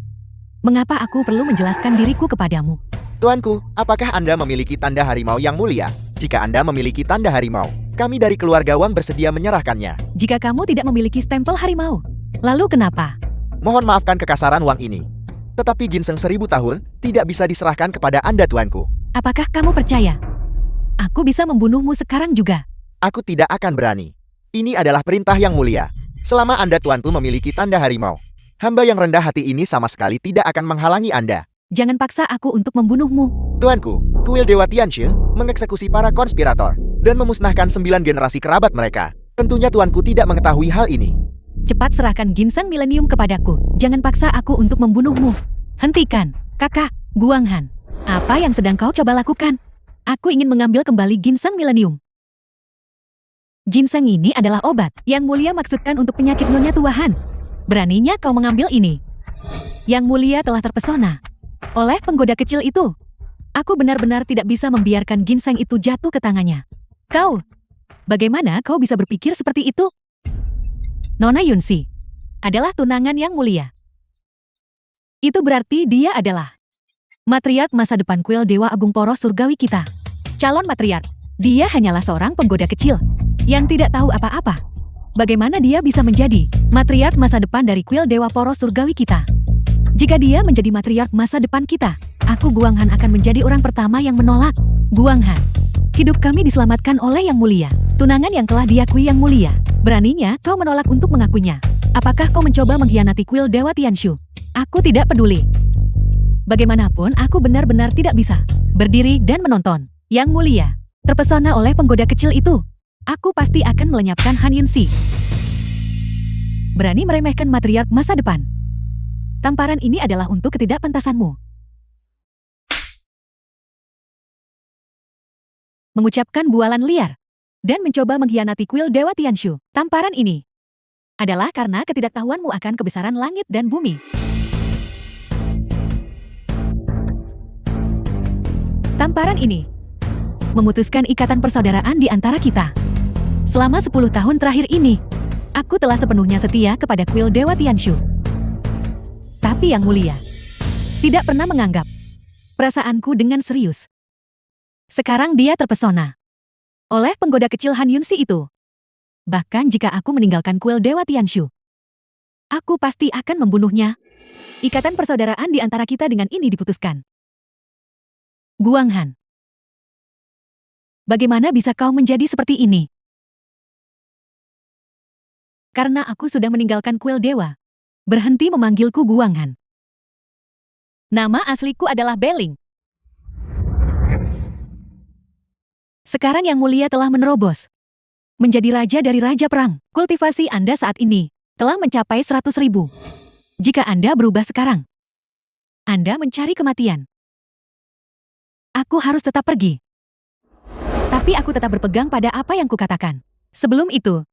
mengapa aku perlu menjelaskan diriku kepadamu? Tuanku, apakah Anda memiliki tanda harimau yang mulia? Jika Anda memiliki tanda harimau, kami dari keluarga Wang bersedia menyerahkannya. Jika kamu tidak memiliki stempel harimau, lalu kenapa? Mohon maafkan kekasaran Wang ini. Tetapi ginseng 1000 tahun tidak bisa diserahkan kepada Anda, tuanku. Apakah kamu percaya? Aku bisa membunuhmu sekarang juga. Aku tidak akan berani. Ini adalah perintah yang mulia. Selama Anda tuanku memiliki tanda harimau, hamba yang rendah hati ini sama sekali tidak akan menghalangi Anda. Jangan paksa aku untuk membunuhmu. Tuanku, kuil Dewa Tianshu mengeksekusi para konspirator dan memusnahkan 9 generasi kerabat mereka. Tentunya tuanku tidak mengetahui hal ini. Cepat serahkan ginseng milenium kepadaku. Jangan paksa aku untuk membunuhmu. Hentikan, kakak, Guanghan. Apa yang sedang kau coba lakukan? Aku ingin mengambil kembali ginseng milenium. Ginseng ini adalah obat yang mulia maksudkan untuk penyakit nyonya tuahan. Beraninya kau mengambil ini. Yang mulia telah terpesona oleh penggoda kecil itu. Aku benar-benar tidak bisa membiarkan ginseng itu jatuh ke tangannya. Kau, bagaimana kau bisa berpikir seperti itu? Nona Yunxi adalah tunangan yang mulia. Itu berarti dia adalah matriark masa depan kuil Dewa Agung Poros Surgawi kita. Calon matriark. Dia hanyalah seorang penggoda kecil yang tidak tahu apa-apa. Bagaimana dia bisa menjadi matriark masa depan dari kuil Dewa Poros Surgawi kita? Jika dia menjadi matriark masa depan kita, aku Guanghan akan menjadi orang pertama yang menolak. Guanghan, hidup kami diselamatkan oleh Yang Mulia. Tunangan yang telah diakui Yang Mulia. Beraninya kau menolak untuk mengakuinya. Apakah kau mencoba mengkhianati kuil Dewa Tianshu? Aku tidak peduli. Bagaimanapun aku benar-benar tidak bisa berdiri dan menonton. Yang Mulia terpesona oleh penggoda kecil itu. Aku pasti akan melenyapkan Han Yunxi. Berani meremehkan matriark masa depan. Tamparan ini adalah untuk ketidakpantasanmu. Mengucapkan bualan liar dan mencoba mengkhianati kuil Dewa Tianshu. Tamparan ini adalah karena ketidaktahuanmu akan kebesaran langit dan bumi. Tamparan ini memutuskan ikatan persaudaraan di antara kita. Selama 10 tahun terakhir ini, aku telah sepenuhnya setia kepada kuil Dewa Tianshu. Tapi Yang Mulia tidak pernah menganggap perasaanku dengan serius. Sekarang dia terpesona oleh penggoda kecil Han Yunxi itu. Bahkan jika aku meninggalkan kuil Dewa Tianshu, aku pasti akan membunuhnya. Ikatan persaudaraan di antara kita dengan ini diputuskan. Guanghan, bagaimana bisa kau menjadi seperti ini? Karena aku sudah meninggalkan kuil dewa. Berhenti memanggilku Guanghan. Nama asliku adalah Beling. Sekarang Yang Mulia telah menerobos menjadi raja dari Raja Perang. Kultivasi Anda saat ini telah mencapai 100.000. Jika Anda berubah sekarang, Anda mencari kematian. Aku harus tetap pergi. Tapi aku tetap berpegang pada apa yang kukatakan. Sebelum itu,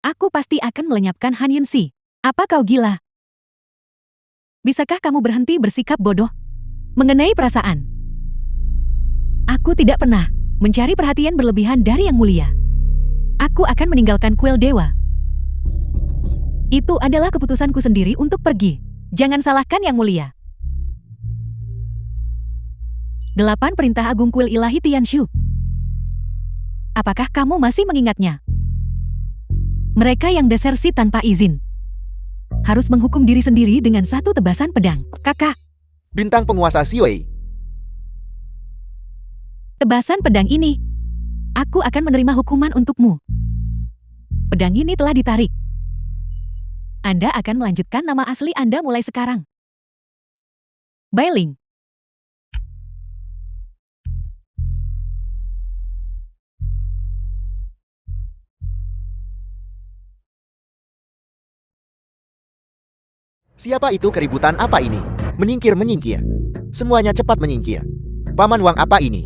aku pasti akan melenyapkan Han Yunxi. Apa kau gila? Bisakah kamu berhenti bersikap bodoh mengenai perasaan? Aku tidak pernah mencari perhatian berlebihan dari Yang Mulia. Aku akan meninggalkan kuil dewa. Itu adalah keputusanku sendiri untuk pergi. Jangan salahkan Yang Mulia. 8 Perintah Agung Kuil Ilahi Tianshu. Apakah kamu masih mengingatnya? Mereka yang desersi tanpa izin harus menghukum diri sendiri dengan 1 tebasan pedang. Kakak, Bintang penguasa Xiwei. tebasan pedang ini, aku akan menerima hukuman untukmu. Pedang ini telah ditarik. Anda akan melanjutkan nama asli Anda mulai sekarang. Bailing. Siapa itu? Keributan apa ini? Menyingkir, menyingkir. Semuanya cepat menyingkir. Paman Wang, apa ini?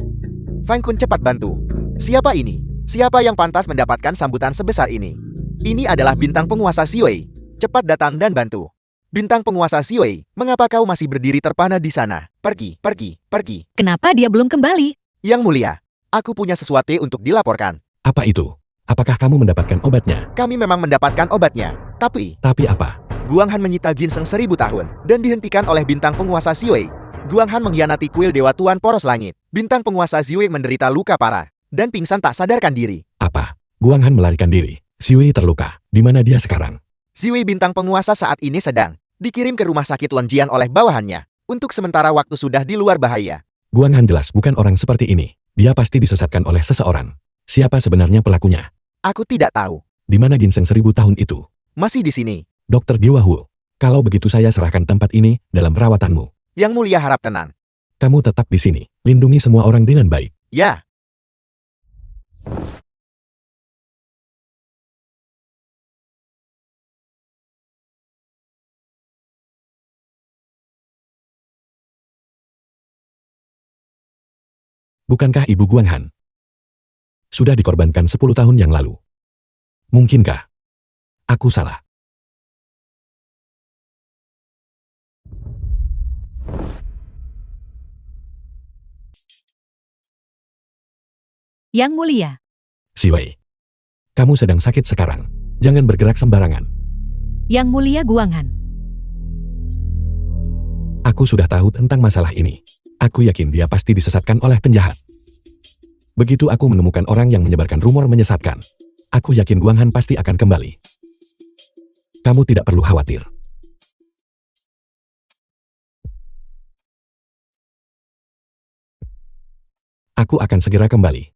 Fang Kun, cepat bantu. Siapa ini? Siapa yang pantas mendapatkan sambutan sebesar ini? Ini adalah bintang penguasa Xiwei. Cepat datang dan bantu. Bintang penguasa Xiwei, mengapa kau masih berdiri terpana di sana? Pergi, pergi, pergi. Kenapa dia belum kembali? Yang mulia, aku punya sesuatu untuk dilaporkan. Apa itu? Apakah kamu mendapatkan obatnya? Kami memang mendapatkan obatnya, tapi Tapi apa? Guang Han menyita ginseng 1000 tahun dan dihentikan oleh bintang penguasa Xiwei. Guang Han mengkhianati kuil Dewa Tuan Poros Langit. Bintang penguasa Xiwei menderita luka parah dan pingsan tak sadarkan diri. Apa? Guang Han melarikan diri. Xiwei terluka. Di mana dia sekarang? Xiwei, bintang penguasa, saat ini sedang dikirim ke rumah sakit Lonjian oleh bawahannya. Untuk sementara waktu sudah di luar bahaya. Guang Han jelas bukan orang seperti ini. Dia pasti disesatkan oleh seseorang. Siapa sebenarnya pelakunya? Aku tidak tahu. Di mana ginseng 1000 tahun itu? Masih di sini. Dr. Dewa Hu. Kalau begitu saya serahkan tempat ini dalam perawatanmu. Yang mulia harap tenang. Kamu tetap di sini. Lindungi semua orang dengan baik. Ya. Bukankah Ibu Guang Han sudah dikorbankan 10 tahun yang lalu? Mungkinkah aku salah? Yang mulia. Xiwei, kamu sedang sakit sekarang. Jangan bergerak sembarangan. Yang mulia Guang Han. Aku sudah tahu tentang masalah ini. Aku yakin dia pasti disesatkan oleh penjahat. Begitu aku menemukan orang yang menyebarkan rumor menyesatkan, aku yakin Guang Han pasti akan kembali. Kamu tidak perlu khawatir. Aku akan segera kembali.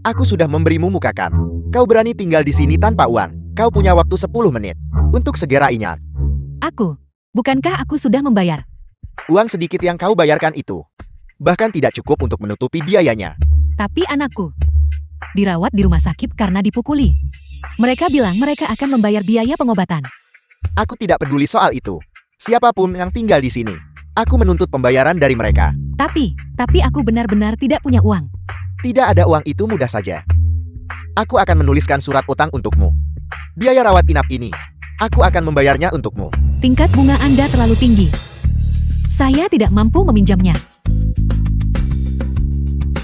Aku sudah memberimu muka kan. Kau berani tinggal di sini tanpa uang. Kau punya waktu 10 menit untuk segera ingat. Aku. Bukankah aku sudah membayar? Uang sedikit yang kau bayarkan itu bahkan tidak cukup untuk menutupi biayanya. Tapi anakku dirawat di rumah sakit karena dipukuli. Mereka bilang mereka akan membayar biaya pengobatan. Aku tidak peduli soal itu. Siapapun yang tinggal di sini, aku menuntut pembayaran dari mereka. Tapi aku benar-benar tidak punya uang. Tidak ada uang itu mudah saja. Aku akan menuliskan surat utang untukmu. Biaya rawat inap ini, aku akan membayarnya untukmu. Tingkat bunga Anda terlalu tinggi. Saya tidak mampu meminjamnya.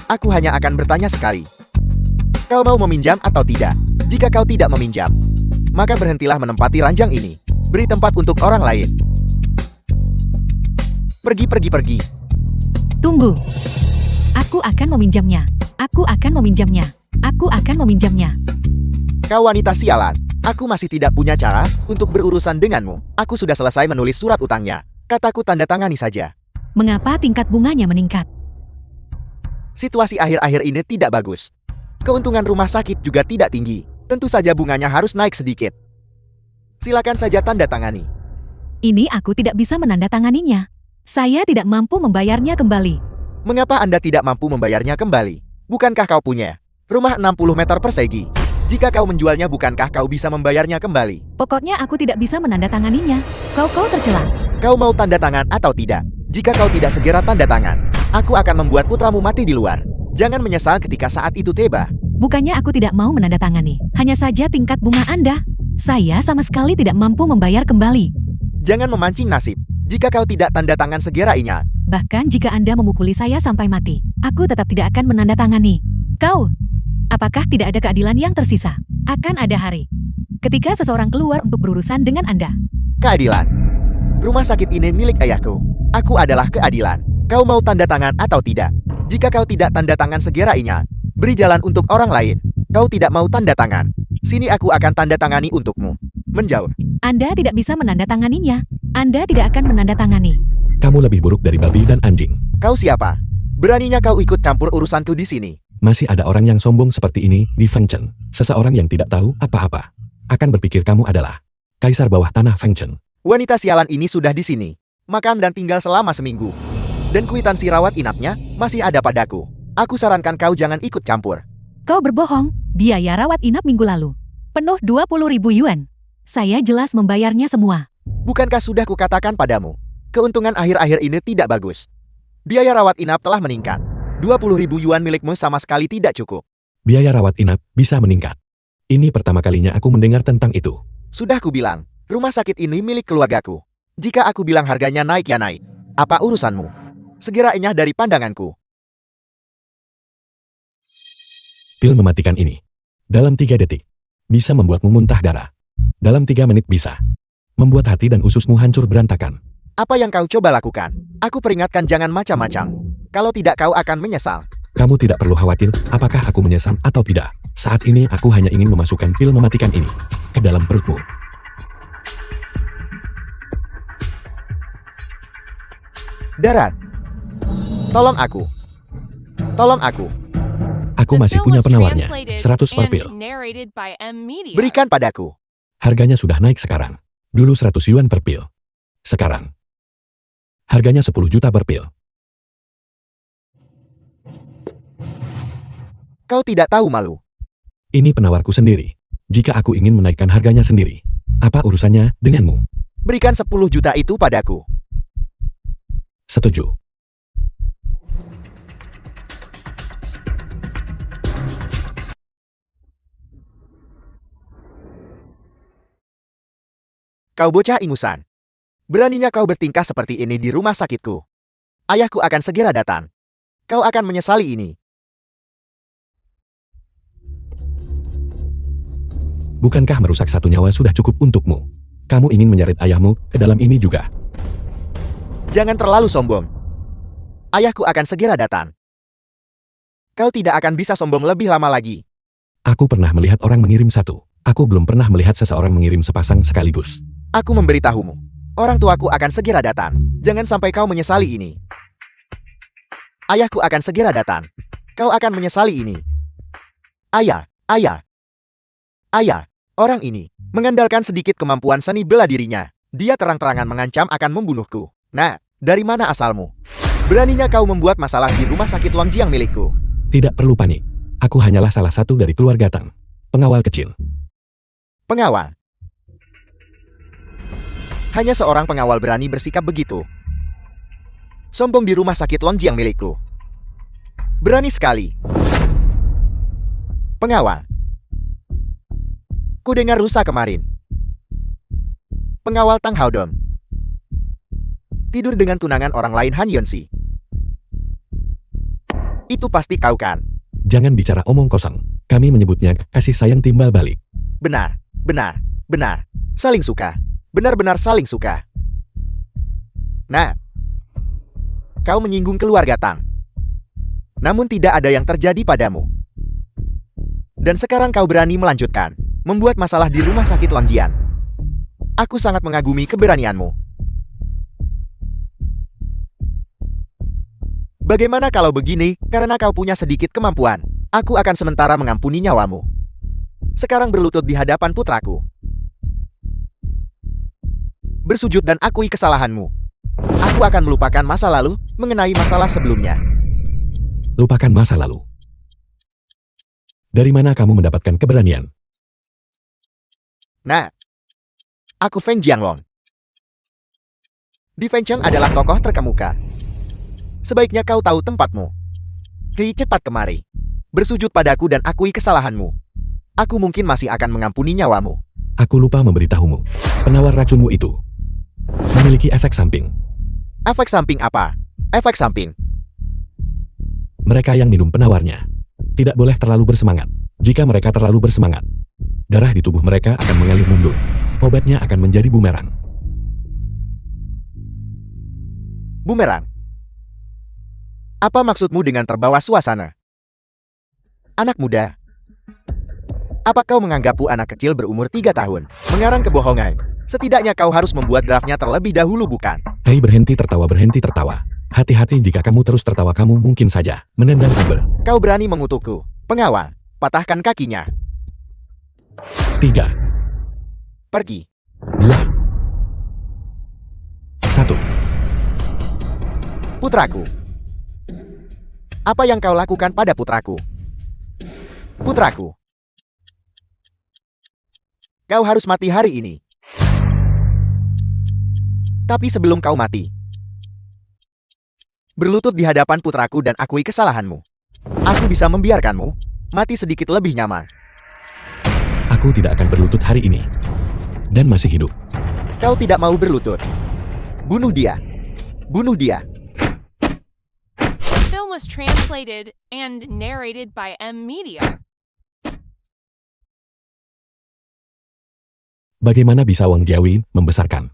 Aku hanya akan bertanya sekali. Kau mau meminjam atau tidak? Jika kau tidak meminjam, maka berhentilah menempati ranjang ini. Beri tempat untuk orang lain. Pergi, pergi, pergi. Tunggu. Aku akan meminjamnya. Aku akan meminjamnya. Aku akan meminjamnya. Kau wanita sialan. Aku masih tidak punya cara untuk berurusan denganmu. Aku sudah selesai menulis surat utangnya. Kataku tanda tangani saja. Mengapa tingkat bunganya meningkat? Situasi akhir-akhir ini tidak bagus. Keuntungan rumah sakit juga tidak tinggi. Tentu saja bunganya harus naik sedikit. Silakan saja tanda tangani. Ini aku tidak bisa menandatanganinya. Saya tidak mampu membayarnya kembali. Mengapa Anda tidak mampu membayarnya kembali? Bukankah kau punya rumah 60 meter persegi? Jika kau menjualnya, bukankah kau bisa membayarnya kembali? Pokoknya aku tidak bisa menandatanganinya. Kau tercela. Kau mau tanda tangan atau tidak? Jika kau tidak segera tanda tangan, aku akan membuat putramu mati di luar. Jangan menyesal ketika saat itu tiba. Bukannya aku tidak mau menandatangani. Hanya saja tingkat bunga Anda. Saya sama sekali tidak mampu membayar kembali. Jangan memancing nasib. Jika kau tidak tanda tangan, segera ingat. Bahkan jika Anda memukuli saya sampai mati, aku tetap tidak akan menandatangani. Kau, apakah tidak ada keadilan yang tersisa? Akan ada hari ketika seseorang keluar untuk berurusan dengan Anda. Keadilan. Rumah sakit ini milik ayahku. Aku adalah keadilan. Kau mau tanda tangan atau tidak? Jika kau tidak tanda tangan, segera ingat. Beri jalan untuk orang lain. Kau tidak mau tanda tangan. Sini aku akan tanda tangani untukmu. Menjauh. Anda tidak bisa menandatanganinya. Anda tidak akan menandatangani. Kamu lebih buruk dari babi dan anjing. Kau siapa? Beraninya kau ikut campur urusanku di sini? Masih ada orang yang sombong seperti ini di Fengchen. Seseorang yang tidak tahu apa-apa akan berpikir kamu adalah kaisar bawah tanah Fengchen. Wanita sialan ini sudah di sini. Makan dan tinggal selama seminggu. Dan kwitansi rawat inapnya masih ada padaku. Aku sarankan kau jangan ikut campur. Kau berbohong, biaya rawat inap minggu lalu. Penuh 20.000 yuan. Saya jelas membayarnya semua. Bukankah sudah kukatakan padamu? Keuntungan akhir-akhir ini tidak bagus. Biaya rawat inap telah meningkat. 20.000 yuan milikmu sama sekali tidak cukup. Biaya rawat inap bisa meningkat. Ini pertama kalinya aku mendengar tentang itu. Sudah kubilang, rumah sakit ini milik keluargaku. Jika aku bilang harganya naik ya naik. Apa urusanmu? Segera enyah dari pandanganku. Pil mematikan ini. Dalam 3 detik. Bisa membuatmu muntah darah. Dalam 3 menit bisa. Membuat hati dan ususmu hancur berantakan. Apa yang kau coba lakukan? Aku peringatkan jangan macam-macam. Kalau tidak kau akan menyesal. Kamu tidak perlu khawatir apakah aku menyesal atau tidak. Saat ini aku hanya ingin memasukkan pil mematikan ini ke dalam perutmu. Darat. Tolong aku. Tolong aku. Aku The masih film punya was penawarnya. translated 100 per and pil. narrated by M Media. Berikan padaku. Harganya sudah naik sekarang. Dulu 100 yuan per pil. Sekarang harganya 10 juta per pil. Kau tidak tahu malu. Ini penawarku sendiri. Jika aku ingin menaikkan harganya sendiri, apa urusannya denganmu? Berikan 10 juta itu padaku. Setuju. Kau bocah ingusan. Beraninya kau bertingkah seperti ini di rumah sakitku. Ayahku akan segera datang. Kau akan menyesali ini. Bukankah merusak satu nyawa sudah cukup untukmu? Kamu ingin menyeret ayahmu ke dalam ini juga? Jangan terlalu sombong. Ayahku akan segera datang. Kau tidak akan bisa sombong lebih lama lagi. Aku pernah melihat orang mengirim satu. Aku belum pernah melihat seseorang mengirim sepasang sekaligus. Aku memberitahumu. Orang tuaku akan segera datang. Jangan sampai kau menyesali ini. Ayahku akan segera datang. Kau akan menyesali ini. Ayah, ayah. Ayah, orang ini mengandalkan sedikit kemampuan seni bela dirinya. Dia terang-terangan mengancam akan membunuhku. Nah, dari mana asalmu? Beraninya kau membuat masalah di rumah sakit Longjiang milikku. Tidak perlu panik. Aku hanyalah salah satu dari keluarga Tang. Pengawal kecil. Pengawal. Hanya seorang pengawal berani bersikap begitu. Sombong di rumah sakit Longjiang milikku. Berani sekali. Pengawal. Ku dengar lusa kemarin. Pengawal Tang Haodong tidur dengan tunangan orang lain Han Yonsi. Itu pasti kau kan? Jangan bicara omong kosong. Kami menyebutnya kasih sayang timbal balik. Benar, benar, benar. Saling suka. Benar-benar saling suka. Nah, kau menyinggung keluarga Tang. Namun tidak ada yang terjadi padamu. Dan sekarang kau berani melanjutkan, membuat masalah di rumah sakit Longjiang. Aku sangat mengagumi keberanianmu. Bagaimana kalau begini, karena kau punya sedikit kemampuan, aku akan sementara mengampuni nyawamu. Sekarang berlutut di hadapan putraku. Bersujud dan akui kesalahanmu. Aku akan melupakan masa lalu, mengenai masalah sebelumnya. Lupakan masa lalu. Dari mana kamu mendapatkan keberanian? Nah, aku Feng Jianglong. Di Fengcheng adalah tokoh terkemuka. Sebaiknya kau tahu tempatmu. Hei, cepat kemari. Bersujud padaku dan akui kesalahanmu. Aku mungkin masih akan mengampuni nyawamu. Aku lupa memberitahumu. Penawar racunmu itu memiliki efek samping. Efek samping apa? Efek samping. Mereka yang minum penawarnya tidak boleh terlalu bersemangat. Jika mereka terlalu bersemangat, darah di tubuh mereka akan mengalir mundur. Obatnya akan menjadi bumerang. Bumerang. Apa maksudmu dengan terbawa suasana? Anak muda. Apa kau menganggapku anak kecil berumur 3 tahun, mengarang kebohongan? Setidaknya kau harus membuat draftnya terlebih dahulu, bukan? Hei, berhenti tertawa, berhenti tertawa. Hati-hati jika kamu terus tertawa kamu mungkin saja menendang Amber. Kau berani mengutukku. Pengawal, patahkan kakinya. 3, Pergi. 2, 1. Putraku. Apa yang kau lakukan pada putraku? Putraku. Kau harus mati hari ini. Tapi sebelum kau mati, berlutut di hadapan putraku dan akui kesalahanmu. Aku bisa membiarkanmu mati sedikit lebih nyaman. Aku tidak akan berlutut hari ini. Dan masih hidup. Kau tidak mau berlutut. Bunuh dia. Bunuh dia. The film was translated and narrated by M Media. Bagaimana bisa Wang Jiawi membesarkan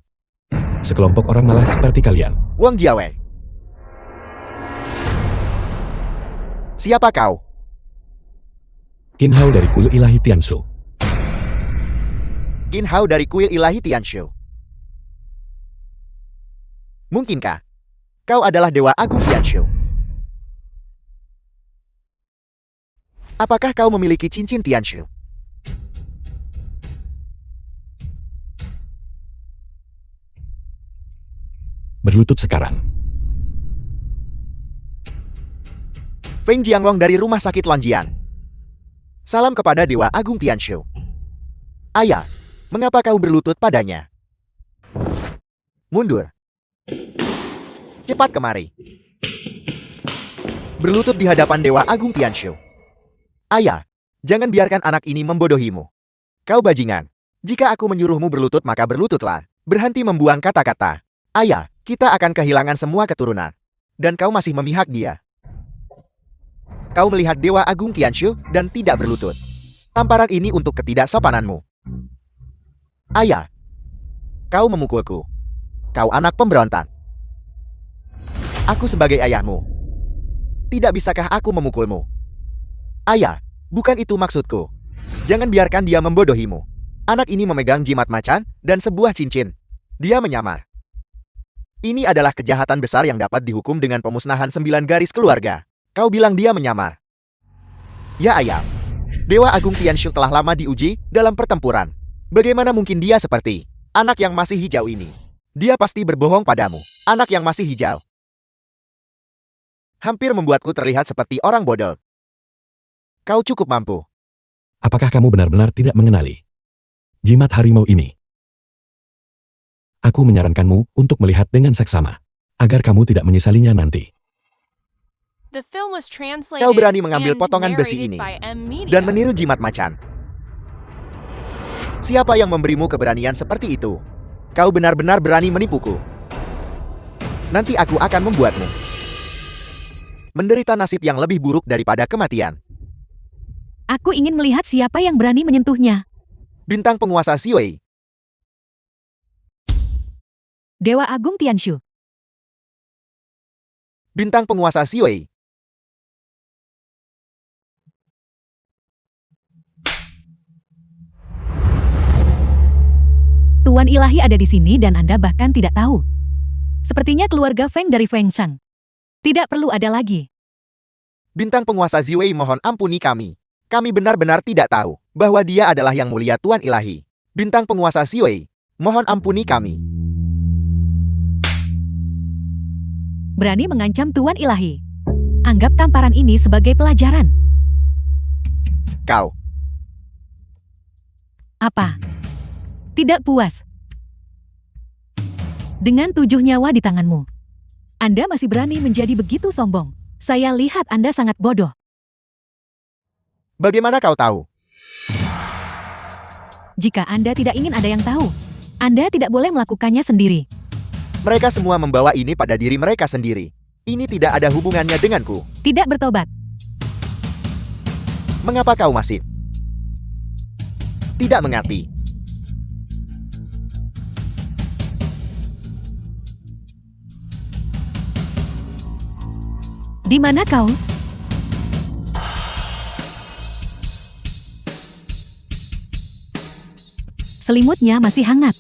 sekelompok orang malas seperti kalian? Wang Jiawei. Siapa kau? Qin Hao dari Kuil Ilahi Tianshu. Qin Hao dari Kuil Ilahi Tianshu. Mungkinkah kau adalah Dewa Agung Tianshu? Apakah kau memiliki cincin Tianshu? Berlutut sekarang. Feng Jianglong dari Rumah Sakit Lonjian. Salam kepada Dewa Agung Tianshu. Ayah, mengapa kau berlutut padanya? Mundur. Cepat kemari. Berlutut di hadapan Dewa Agung Tianshu. Ayah, jangan biarkan anak ini membodohimu. Kau bajingan. Jika aku menyuruhmu berlutut maka berlututlah. Berhenti membuang kata-kata. Ayah, kita akan kehilangan semua keturunan. Dan kau masih memihak dia. Kau melihat Dewa Agung Tianshu dan tidak berlutut. Tamparan ini untuk ketidaksopananmu. Ayah, kau memukulku. Kau anak pemberontak. Aku sebagai ayahmu. Tidak bisakah aku memukulmu? Ayah, bukan itu maksudku. Jangan biarkan dia membodohimu. Anak ini memegang jimat macan dan sebuah cincin. Dia menyamar. Ini adalah kejahatan besar yang dapat dihukum dengan pemusnahan 9 garis keluarga. Kau bilang dia menyamar. Ya ayah, Dewa Agung Tianshu telah lama diuji dalam pertempuran. Bagaimana mungkin dia seperti anak yang masih hijau ini? Dia pasti berbohong padamu, anak yang masih hijau. Hampir membuatku terlihat seperti orang bodoh. Kau cukup mampu. Apakah kamu benar-benar tidak mengenali jimat harimau ini? Aku menyarankanmu untuk melihat dengan seksama, agar kamu tidak menyesalinya nanti. The film was translated Kau berani mengambil and potongan besi narrated ini by M Media. dan meniru jimat macan. Siapa yang memberimu keberanian seperti itu? Kau benar-benar berani menipuku. Nanti aku akan membuatmu menderita nasib yang lebih buruk daripada kematian. Aku ingin melihat siapa yang berani menyentuhnya. Bintang penguasa Xiwei. Dewa Agung Tianshu. Bintang penguasa Xiwei. Tuan Ilahi ada di sini dan Anda bahkan tidak tahu. Sepertinya keluarga Feng dari Feng Shang. Tidak perlu ada lagi. Bintang penguasa Xiwei, mohon ampuni kami. Kami benar-benar tidak tahu bahwa dia adalah yang mulia Tuan Ilahi. Bintang penguasa Xiwei, mohon ampuni kami. Berani mengancam Tuan Ilahi. Anggap tamparan ini sebagai pelajaran. Kau. Apa? Tidak puas? Dengan 7 nyawa di tanganmu, Anda masih berani menjadi begitu sombong. Saya lihat Anda sangat bodoh. Bagaimana kau tahu? Jika Anda tidak ingin ada yang tahu, Anda tidak boleh melakukannya sendiri. Mereka semua membawa ini pada diri mereka sendiri. Ini tidak ada hubungannya denganku. Tidak bertobat. Mengapa kau masih tidak mengerti? Di mana kau? Selimutnya masih hangat.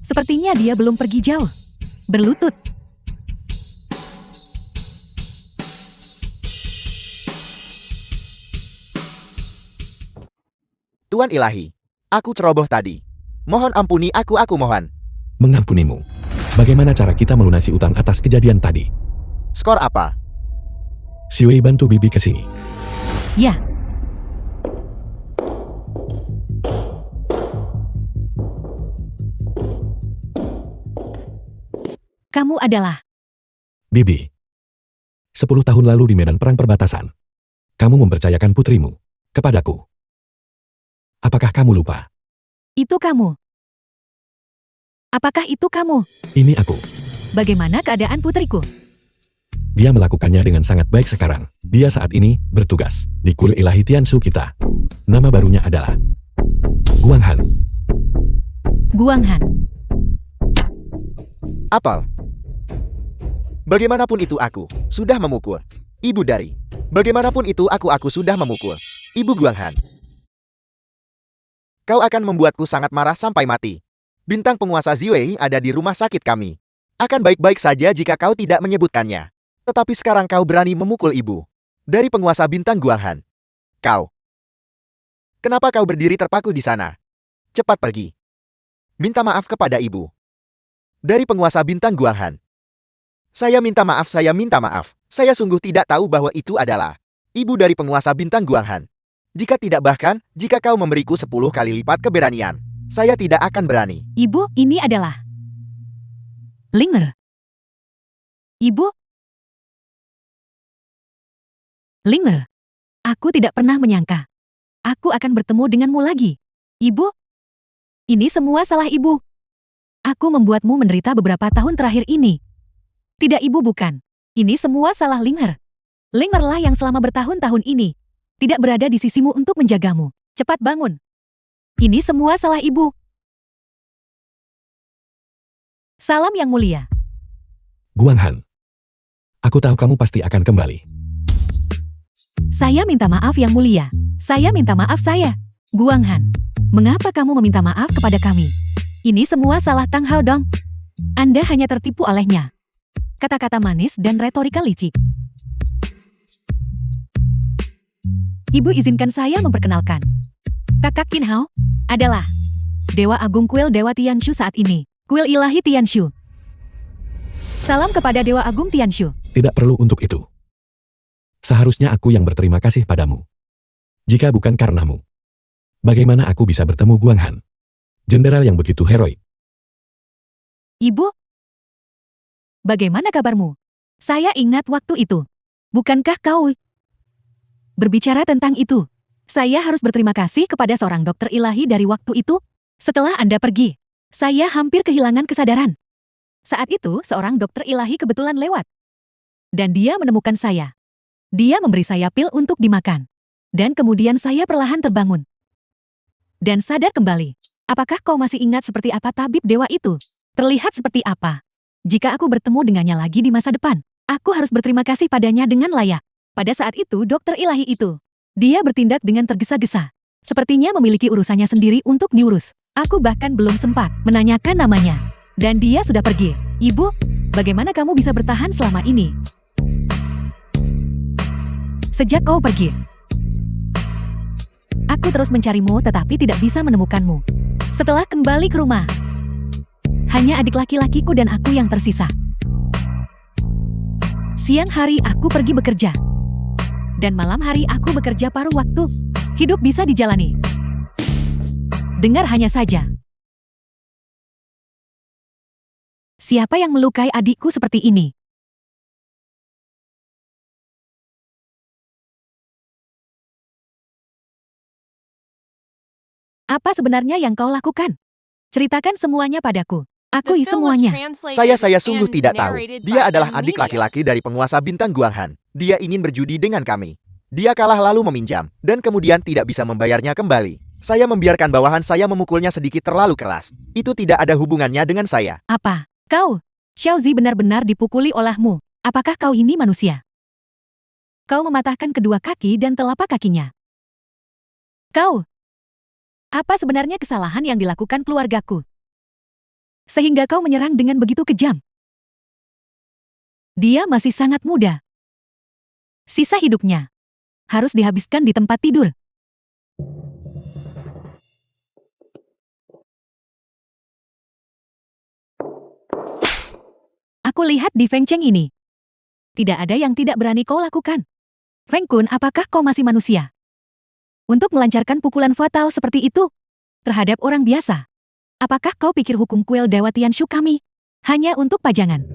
Sepertinya dia belum pergi jauh. Berlutut. Tuan Ilahi. Aku ceroboh tadi. Mohon ampuni aku mohon. Mengampunimu. Bagaimana cara kita melunasi utang atas kejadian tadi? Skor apa? Si Wei bantu Bibi ke sini. Ya, kamu adalah Bibi. 10 tahun lalu di medan perang perbatasan, kamu mempercayakan putrimu kepadaku. Apakah kamu lupa? itu kamu. Apakah itu kamu? Ini aku. Bagaimana keadaan putriku? Dia melakukannya dengan sangat baik sekarang. Dia saat ini bertugas di Kuil Ilahi Tianshu kita. Nama barunya adalah Guang Han. Guang Han. Apal. Bagaimanapun itu aku sudah memukul ibu dari. Bagaimanapun itu aku sudah memukul ibu Guang Han. Kau akan membuatku sangat marah sampai mati. Bintang penguasa Ziwei ada di rumah sakit kami. Akan baik-baik saja jika kau tidak menyebutkannya. Tetapi sekarang kau berani memukul ibu dari penguasa bintang Guang Han. Kau. Kenapa kau berdiri terpaku di sana? Cepat pergi. Minta maaf kepada ibu. Dari penguasa bintang Guang Han. Saya minta maaf, saya minta maaf. Saya sungguh tidak tahu bahwa itu adalah ibu dari penguasa bintang Guang Han. Jika tidak, bahkan jika kau memberiku 10 kali lipat keberanian, saya tidak akan berani. Ibu, ini adalah Linger. Ibu? Linger. Aku tidak pernah menyangka aku akan bertemu denganmu lagi. Ibu? Ini semua salah ibu. Aku membuatmu menderita beberapa tahun terakhir ini. Tidak, ibu, bukan. Ini semua salah Linger. Lingerlah yang selama bertahun-tahun ini tidak berada di sisimu untuk menjagamu. Cepat bangun. Ini semua salah ibu. Salam yang mulia. Guang Han. Aku tahu kamu pasti akan kembali. Saya minta maaf yang mulia. Saya minta maaf saya. Guang Han. Mengapa kamu meminta maaf kepada kami? Ini semua salah Tang Hao Dong. Anda hanya tertipu olehnya. Kata-kata manis dan retorika licik. Ibu, izinkan saya memperkenalkan. Kakak Qin Hao adalah Dewa Agung Kuil Dewa Tianshu saat ini. Kuil Ilahi Tianshu. Salam kepada Dewa Agung Tianshu. Tidak perlu untuk itu. Seharusnya aku yang berterima kasih padamu. Jika bukan karenamu, bagaimana aku bisa bertemu Guang Han? Jenderal yang begitu heroik. Ibu? Bagaimana kabarmu? Saya ingat waktu itu. Bukankah kau berbicara tentang itu? Saya harus berterima kasih kepada seorang dokter ilahi dari waktu itu. Setelah Anda pergi, saya hampir kehilangan kesadaran. Saat itu, seorang dokter ilahi kebetulan lewat. Dan dia menemukan saya. Dia memberi saya pil untuk dimakan. Dan kemudian saya perlahan terbangun. Dan sadar kembali. Apakah kau masih ingat seperti apa tabib dewa itu? Terlihat seperti apa? Jika aku bertemu dengannya lagi di masa depan, aku harus berterima kasih padanya dengan layak. Pada saat itu, dokter ilahi itu, dia bertindak dengan tergesa-gesa. Sepertinya memiliki urusannya sendiri untuk diurus. Aku bahkan belum sempat menanyakan namanya. Dan dia sudah pergi. Ibu, bagaimana kamu bisa bertahan selama ini? Sejak kau pergi, aku terus mencarimu tetapi tidak bisa menemukanmu. Setelah kembali ke rumah, hanya adik laki-lakiku dan aku yang tersisa. Siang hari aku pergi bekerja. Dan malam hari aku bekerja paruh waktu. Hidup bisa dijalani. Dengar hanya saja. Siapa yang melukai adikku seperti ini? Apa sebenarnya yang kau lakukan? Ceritakan semuanya padaku. Akui semuanya. Saya sungguh tidak tahu. Dia adalah adik laki-laki dari penguasa bintang Guang Han. Dia ingin berjudi dengan kami. Dia kalah lalu meminjam, dan kemudian tidak bisa membayarnya kembali. Saya membiarkan bawahan saya memukulnya sedikit terlalu keras. Itu tidak ada hubungannya dengan saya. Apa? Kau, Xiaozi, benar-benar dipukuli olehmu. Apakah kau ini manusia? Kau mematahkan kedua kaki dan telapak kakinya. Kau, apa sebenarnya kesalahan yang dilakukan keluargaku? Sehingga kau menyerang dengan begitu kejam. Dia masih sangat muda. Sisa hidupnya harus dihabiskan di tempat tidur. aku lihat di Feng Cheng ini. Tidak ada yang tidak berani kau lakukan. Feng Kun, apakah kau masih manusia? Untuk melancarkan pukulan fatal seperti itu terhadap orang biasa. Apakah kau pikir hukum kuil Dewa Tianshu kami hanya untuk pajangan?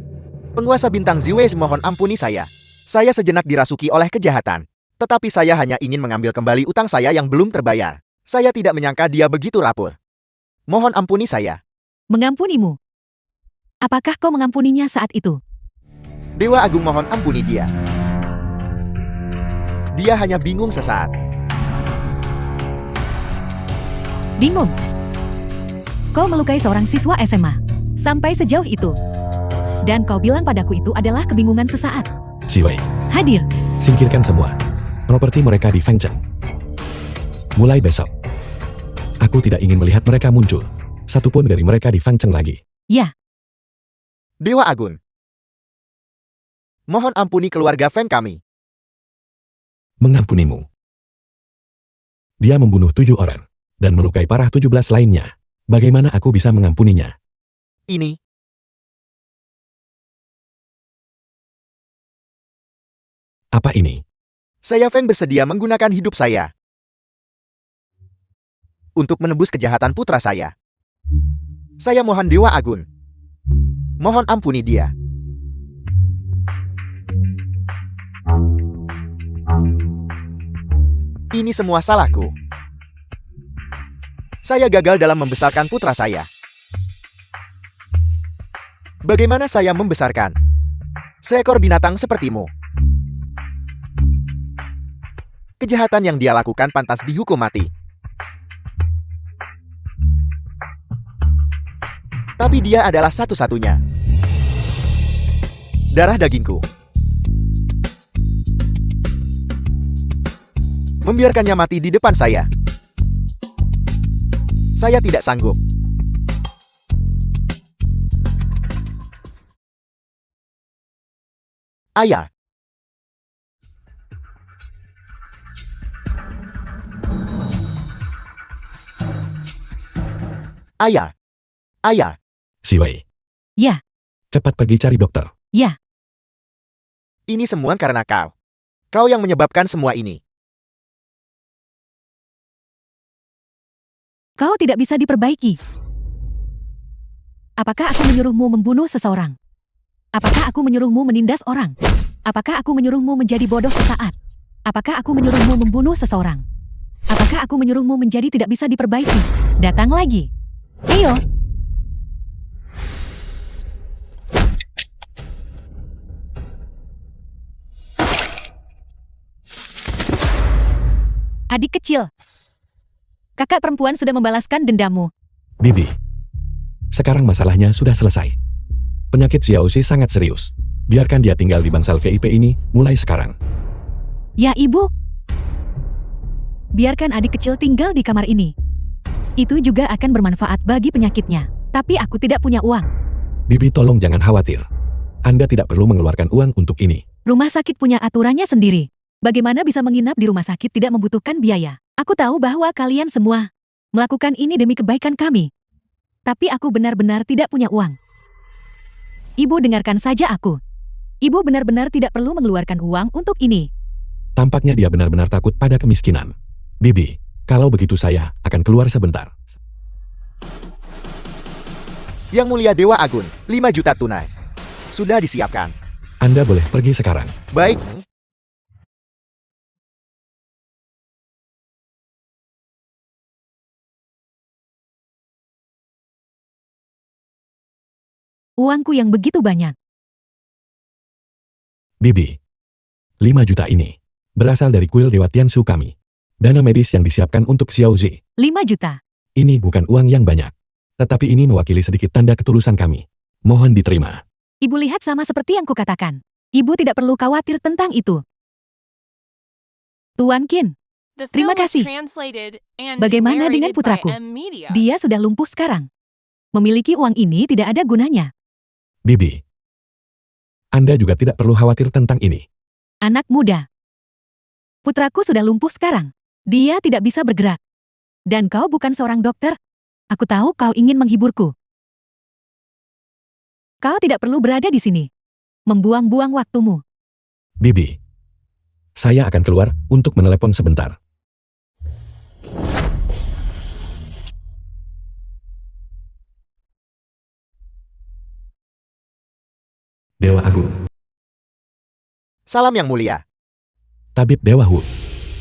Penguasa bintang Ziwei, mohon ampuni saya. Saya sejenak dirasuki oleh kejahatan. Tetapi saya hanya ingin mengambil kembali utang saya yang belum terbayar. Saya tidak menyangka dia begitu rapur. Mohon ampuni saya. Mengampunimu? Apakah kau mengampuninya saat itu? Dewa Agung, mohon ampuni dia. Dia hanya bingung sesaat. Bingung? Kau melukai seorang siswa SMA. Sampai sejauh itu. Dan kau bilang padaku itu adalah kebingungan sesaat. Ziwei, Hadir. singkirkan semua properti mereka di Feng Cheng. Mulai besok, aku tidak ingin melihat mereka muncul. Satupun dari mereka di Feng Cheng lagi. Ya, Dewa Agung, mohon ampuni keluarga Feng kami. Mengampunimu. Dia membunuh 7 orang dan melukai parah 17 lainnya. Bagaimana aku bisa mengampuninya? Ini. Apa ini? Saya Feng bersedia menggunakan hidup saya untuk menebus kejahatan putra saya. Saya mohon Dewa Agung, mohon ampuni dia. Ini semua salahku. Saya gagal dalam membesarkan putra saya. Bagaimana saya membesarkan seekor binatang sepertimu? Kejahatan yang dia lakukan pantas dihukum mati. Tapi dia adalah satu-satunya darah dagingku. Membiarkannya mati di depan saya. Saya tidak sanggup. Ayah. Ayah. Ayah. Ziwei, ya, cepat pergi cari dokter. ya. Ini semua karena kau. Kau yang menyebabkan semua ini. Kau tidak bisa diperbaiki. Apakah aku menyuruhmu membunuh seseorang? Apakah aku menyuruhmu menindas orang? Apakah aku menyuruhmu menjadi bodoh sesaat? Apakah aku menyuruhmu membunuh seseorang? Apakah aku menyuruhmu menjadi tidak bisa diperbaiki? Datang lagi. Ayo. Adik kecil. Kakak perempuan sudah membalaskan dendamu. Bibi, sekarang masalahnya sudah selesai. Penyakit Xiaoxi sangat serius. Biarkan dia tinggal di bangsal VIP ini mulai sekarang. Ya, Ibu. Biarkan adik kecil tinggal di kamar ini. Itu juga akan bermanfaat bagi penyakitnya. Tapi aku tidak punya uang. Bibi, tolong jangan khawatir. Anda tidak perlu mengeluarkan uang untuk ini. Rumah sakit punya aturannya sendiri. Bagaimana bisa menginap di rumah sakit tidak membutuhkan biaya? Aku tahu bahwa kalian semua melakukan ini demi kebaikan kami. Tapi aku benar-benar tidak punya uang. Ibu, dengarkan saja aku. Ibu benar-benar tidak perlu mengeluarkan uang untuk ini. Tampaknya dia benar-benar takut pada kemiskinan. Bibi, kalau begitu saya akan keluar sebentar. Yang Mulia Dewa Agung, 5 juta tunai. Sudah disiapkan. Anda boleh pergi sekarang. Baik. Uangku yang begitu banyak. Bibi, 5 juta ini berasal dari kuil Dewa Tianshu kami. Dana medis yang disiapkan untuk Xiaozi. 5 juta. Ini bukan uang yang banyak. Tetapi ini mewakili sedikit tanda ketulusan kami. Mohon diterima. Ibu lihat sama seperti yang kukatakan. Ibu tidak perlu khawatir tentang itu. Tuan Qin, The Terima film was kasih. translated and Bagaimana dengan narrated by putraku? M Media. Dia sudah lumpuh sekarang. Memiliki uang ini tidak ada gunanya. Bibi, Anda juga tidak perlu khawatir tentang ini. Anak muda. Putraku sudah lumpuh sekarang. Dia tidak bisa bergerak. Dan kau bukan seorang dokter. Aku tahu kau ingin menghiburku. Kau tidak perlu berada di sini. Membuang-buang waktumu. Bibi. Saya akan keluar untuk menelepon sebentar. Dewa Agung. Salam yang mulia. Tabib Dewa Hu.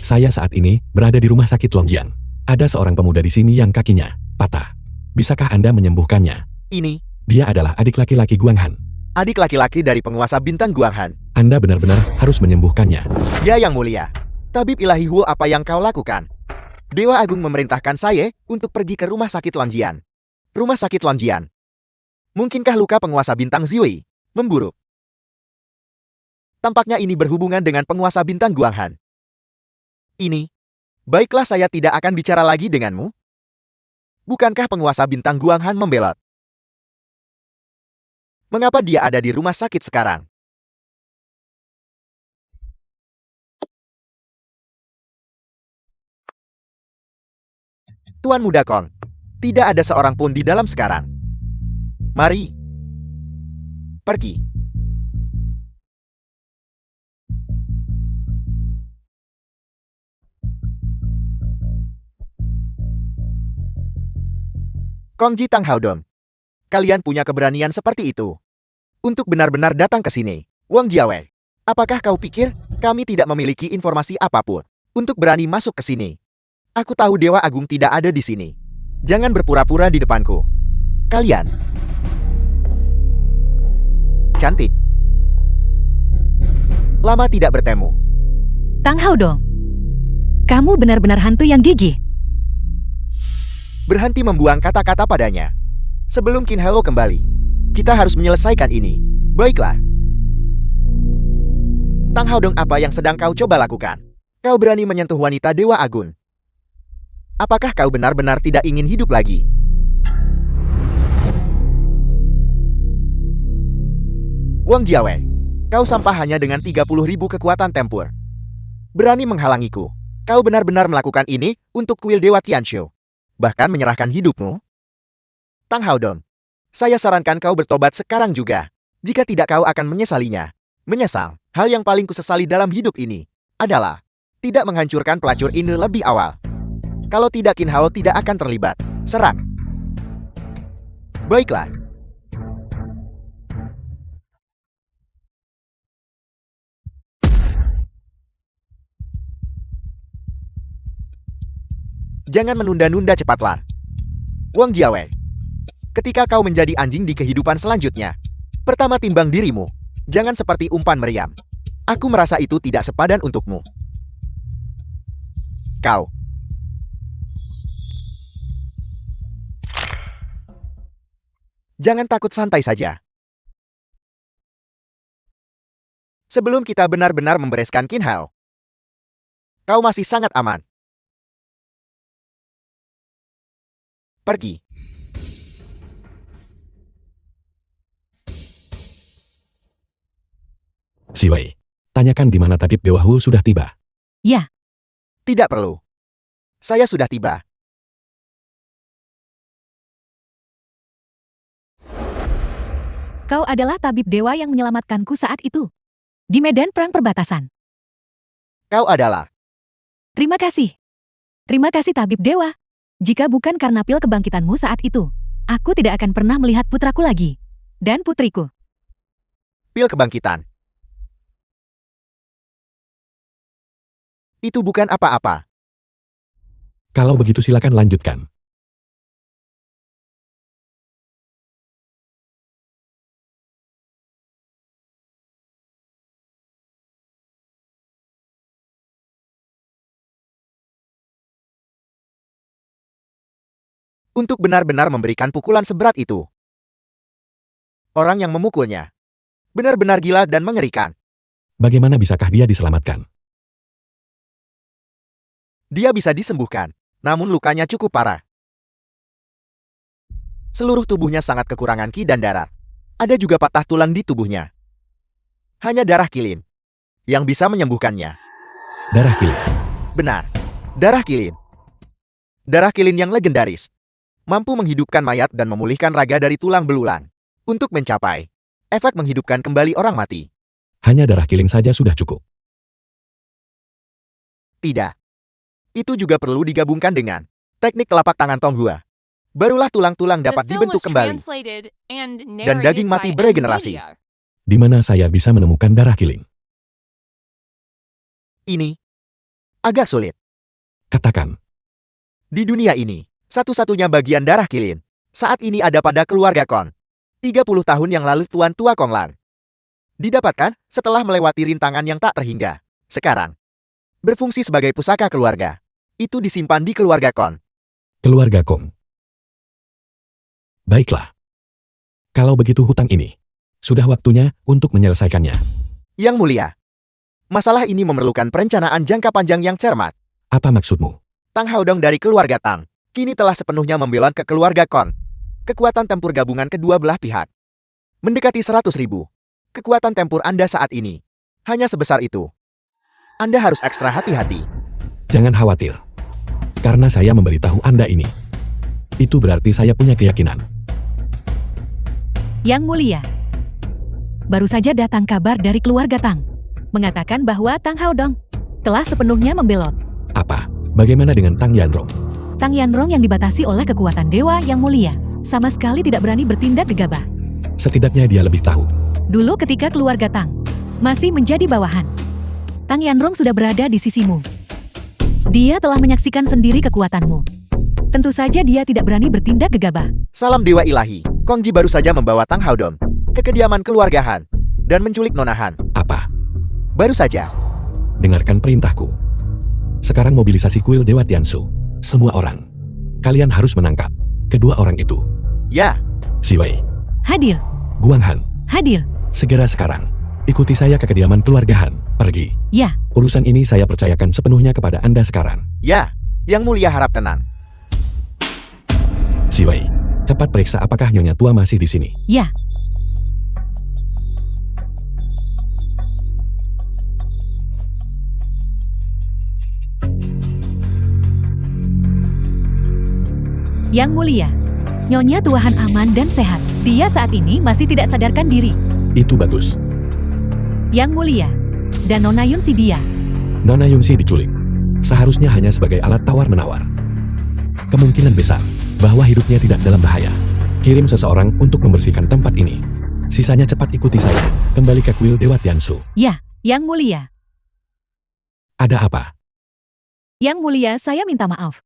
Saya saat ini berada di rumah sakit Longjiang. Ada seorang pemuda di sini yang kakinya patah. Bisakah Anda menyembuhkannya? Ini, Dia adalah adik laki-laki Guang Han. adik laki-laki dari penguasa bintang Guang Han. Anda benar-benar harus menyembuhkannya. Ya yang mulia. Tabib ilahi Hu, apa yang kau lakukan? Dewa Agung memerintahkan saya untuk pergi ke rumah sakit Lonjian. Rumah sakit Lonjian. Mungkinkah luka penguasa bintang Ziwei memburuk? Tampaknya ini berhubungan dengan penguasa bintang Guang Han. Ini. Baiklah, saya tidak akan bicara lagi denganmu. Bukankah penguasa bintang Guang Han membelot? Mengapa dia ada di rumah sakit sekarang? Tuan Muda Kong, tidak ada seorang pun di dalam sekarang. Mari. Pergi. Kongji Tang Haodong, kalian punya keberanian seperti itu untuk benar-benar datang ke sini. Wang Jiawei, apakah kau pikir kami tidak memiliki informasi apapun untuk berani masuk ke sini? Aku tahu Dewa Agung tidak ada di sini. Jangan berpura-pura di depanku. Kalian cantik. Lama tidak bertemu. Tang Haodong. Kamu benar-benar hantu yang gigih. Berhenti membuang kata-kata padanya. Sebelum Qin Hao kembali, kita harus menyelesaikan ini. Baiklah. Tang Haodong, apa yang sedang kau coba lakukan? Kau berani menyentuh wanita Dewa Agung. Apakah kau benar-benar tidak ingin hidup lagi? Wang Jiawei, kau sampah hanya dengan 30.000 kekuatan tempur. Berani menghalangiku. Kau benar-benar melakukan ini untuk kuil Dewa Tianxiu. Bahkan menyerahkan hidupmu? Tang Haodong, saya sarankan kau bertobat sekarang juga. Jika tidak, kau akan menyesalinya. Menyesal. Hal yang paling kusesali dalam hidup ini adalah tidak menghancurkan pelacur ini lebih awal. Kalau tidak, Qin Hao tidak akan terlibat. Serang. Baiklah. Jangan menunda-nunda, cepatlah. Wang Jiawei, ketika kau menjadi anjing di kehidupan selanjutnya, pertama timbang dirimu. Jangan seperti umpan meriam. Aku merasa itu tidak sepadan untukmu. Kau. Jangan takut, santai saja. Sebelum kita benar-benar membereskan Qin Hao, kau masih sangat aman. Pergi. Siwei, tanyakan di mana Tabib Dewa Hu sudah tiba. Ya, Tidak perlu. Saya sudah tiba. kau adalah tabib dewa yang menyelamatkanku saat itu. Di medan perang perbatasan. Kau adalah. Terima kasih. Terima kasih tabib dewa. Jika bukan karena pil kebangkitanmu saat itu, aku tidak akan pernah melihat putraku lagi. Dan putriku. Pil kebangkitan. Itu bukan apa-apa. Kalau begitu silakan lanjutkan. Untuk benar-benar memberikan pukulan seberat itu. Orang yang memukulnya benar-benar gila dan mengerikan. Bagaimana bisakah dia diselamatkan? Dia bisa disembuhkan, namun lukanya cukup parah. Seluruh tubuhnya sangat kekurangan ki dan darah. Ada juga patah tulang di tubuhnya. Hanya darah kilin yang bisa menyembuhkannya. Darah kilin. Benar, darah kilin. Darah kilin yang legendaris. Mampu menghidupkan mayat dan memulihkan raga dari tulang belulang. Untuk mencapai efek menghidupkan kembali orang mati. Hanya darah killing saja sudah cukup. Tidak. Itu juga perlu digabungkan dengan teknik telapak tangan Tonghua. Barulah tulang-tulang The dapat film dibentuk was kembali. translated and Dan daging narrated mati by beregenerasi. NVIDIA. Di mana saya bisa menemukan darah killing? Ini agak sulit. Katakan, Di dunia ini, satu-satunya bagian darah kilin saat ini ada pada keluarga Kon. 30 tahun yang lalu Tuan Tua Konglan. Didapatkan setelah melewati rintangan yang tak terhingga. Sekarang, berfungsi sebagai pusaka keluarga. Itu disimpan di keluarga Kon. keluarga Kong. Baiklah. Kalau begitu hutang ini, sudah waktunya untuk menyelesaikannya. Yang mulia, masalah ini memerlukan perencanaan jangka panjang yang cermat. Apa maksudmu? Tang Haodong dari keluarga Tang kini telah sepenuhnya membelot ke keluarga Kon. Kekuatan tempur gabungan kedua belah pihak mendekati 100.000. Kekuatan tempur Anda saat ini hanya sebesar itu. Anda harus ekstra hati-hati. Jangan khawatir. Karena saya memberitahu Anda ini. Itu berarti saya punya keyakinan. Yang mulia. Baru saja datang kabar dari keluarga Tang. Mengatakan bahwa Tang Haodong telah sepenuhnya membelot. Apa? Bagaimana dengan Tang Yanrong? Tang Yanrong yang dibatasi oleh kekuatan dewa yang mulia, sama sekali tidak berani bertindak gegabah. Setidaknya dia lebih tahu. Dulu ketika keluarga Tang masih menjadi bawahan, Tang Yanrong sudah berada di sisimu. Dia telah menyaksikan sendiri kekuatanmu. Tentu saja dia tidak berani bertindak gegabah. Salam Dewa Ilahi. Kongji baru saja membawa Tang Haodong ke kediaman keluarga Han dan menculik Nona Han. Apa? Baru saja. Dengarkan perintahku. Sekarang mobilisasi kuil Dewa Tiansu. Semua orang. Kalian harus menangkap kedua orang itu. Ya, Si Wei, Hadir, Guang Han, hadir. segera sekarang. Ikuti saya ke kediaman keluarga Han. Pergi. Ya, Urusan ini saya percayakan sepenuhnya kepada Anda sekarang. ya. Yang mulia harap tenang. Si Wei, cepat periksa apakah Nyonya Tua masih di sini. ya. Yang mulia, Nyonya Tuahan aman dan sehat. Dia saat ini masih tidak sadarkan diri. Itu bagus. Yang mulia, dan Nona Yun si dia. Nona Yunsi diculik. Seharusnya hanya sebagai alat tawar-menawar. Kemungkinan besar bahwa hidupnya tidak dalam bahaya. Kirim seseorang untuk membersihkan tempat ini. Sisanya cepat ikuti saya. Kembali ke kuil Dewa Tiansu. Ya, Yang mulia. Ada apa? Yang mulia, saya minta maaf.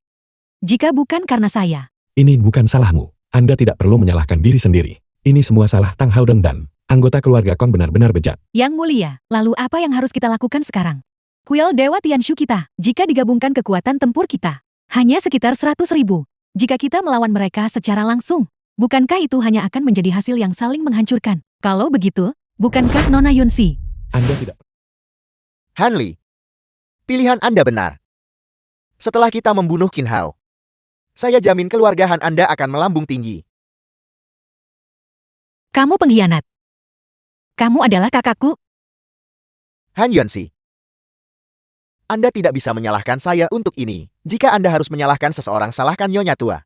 Jika bukan karena saya, Ini bukan salahmu. Anda tidak perlu menyalahkan diri sendiri. Ini semua salah Tang Haodong dan anggota keluarga Kong benar-benar bejat. Yang mulia, lalu apa yang harus kita lakukan sekarang? Kuil Dewa Tianshu kita, jika digabungkan kekuatan tempur kita, hanya sekitar 100.000. Jika kita melawan mereka secara langsung, bukankah itu hanya akan menjadi hasil yang saling menghancurkan? Kalau begitu, bukankah Nona Yunsi? Anda tidak... Han Li, pilihan Anda benar. Setelah kita membunuh Qin Hao, saya jamin keluarga Han Anda akan melambung tinggi. Kamu pengkhianat. Kamu adalah kakakku. Han Yuanxi, Anda tidak bisa menyalahkan saya untuk ini. Jika Anda harus menyalahkan seseorang, salahkan Nyonya Tua.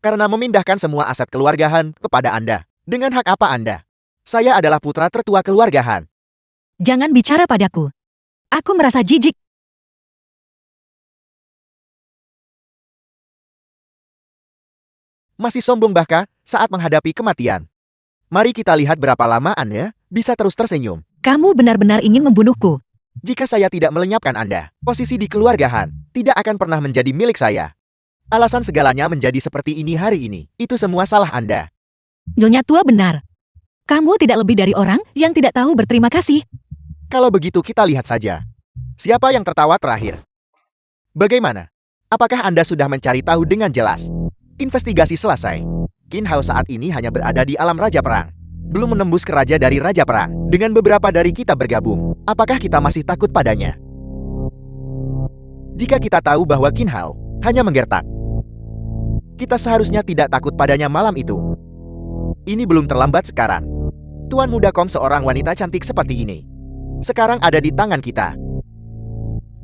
Karena memindahkan semua aset keluarga Han kepada Anda. Dengan hak apa Anda? Saya adalah putra tertua keluarga Han. Jangan bicara padaku. Aku merasa jijik. Masih sombong bahkan saat menghadapi kematian. Mari kita lihat berapa lama Anda bisa terus tersenyum. Kamu benar-benar ingin membunuhku. Jika saya tidak melenyapkan Anda, posisi di keluarga Han tidak akan pernah menjadi milik saya. Alasan segalanya menjadi seperti ini hari ini. Itu semua salah Anda. Nyonya Tua benar. Kamu tidak lebih dari orang yang tidak tahu berterima kasih. Kalau begitu kita lihat saja. Siapa yang tertawa terakhir? Bagaimana? Apakah Anda sudah mencari tahu dengan jelas? Investigasi selesai. Qin Hao saat ini hanya berada di alam Raja Perang. Belum menembus ke Raja dari Raja Perang. Dengan beberapa dari kita bergabung, apakah kita masih takut padanya? Jika kita tahu bahwa Qin Hao hanya menggertak, kita seharusnya tidak takut padanya malam itu. Ini belum terlambat sekarang. Tuan Muda Kong seorang wanita cantik seperti ini. Sekarang ada di tangan kita.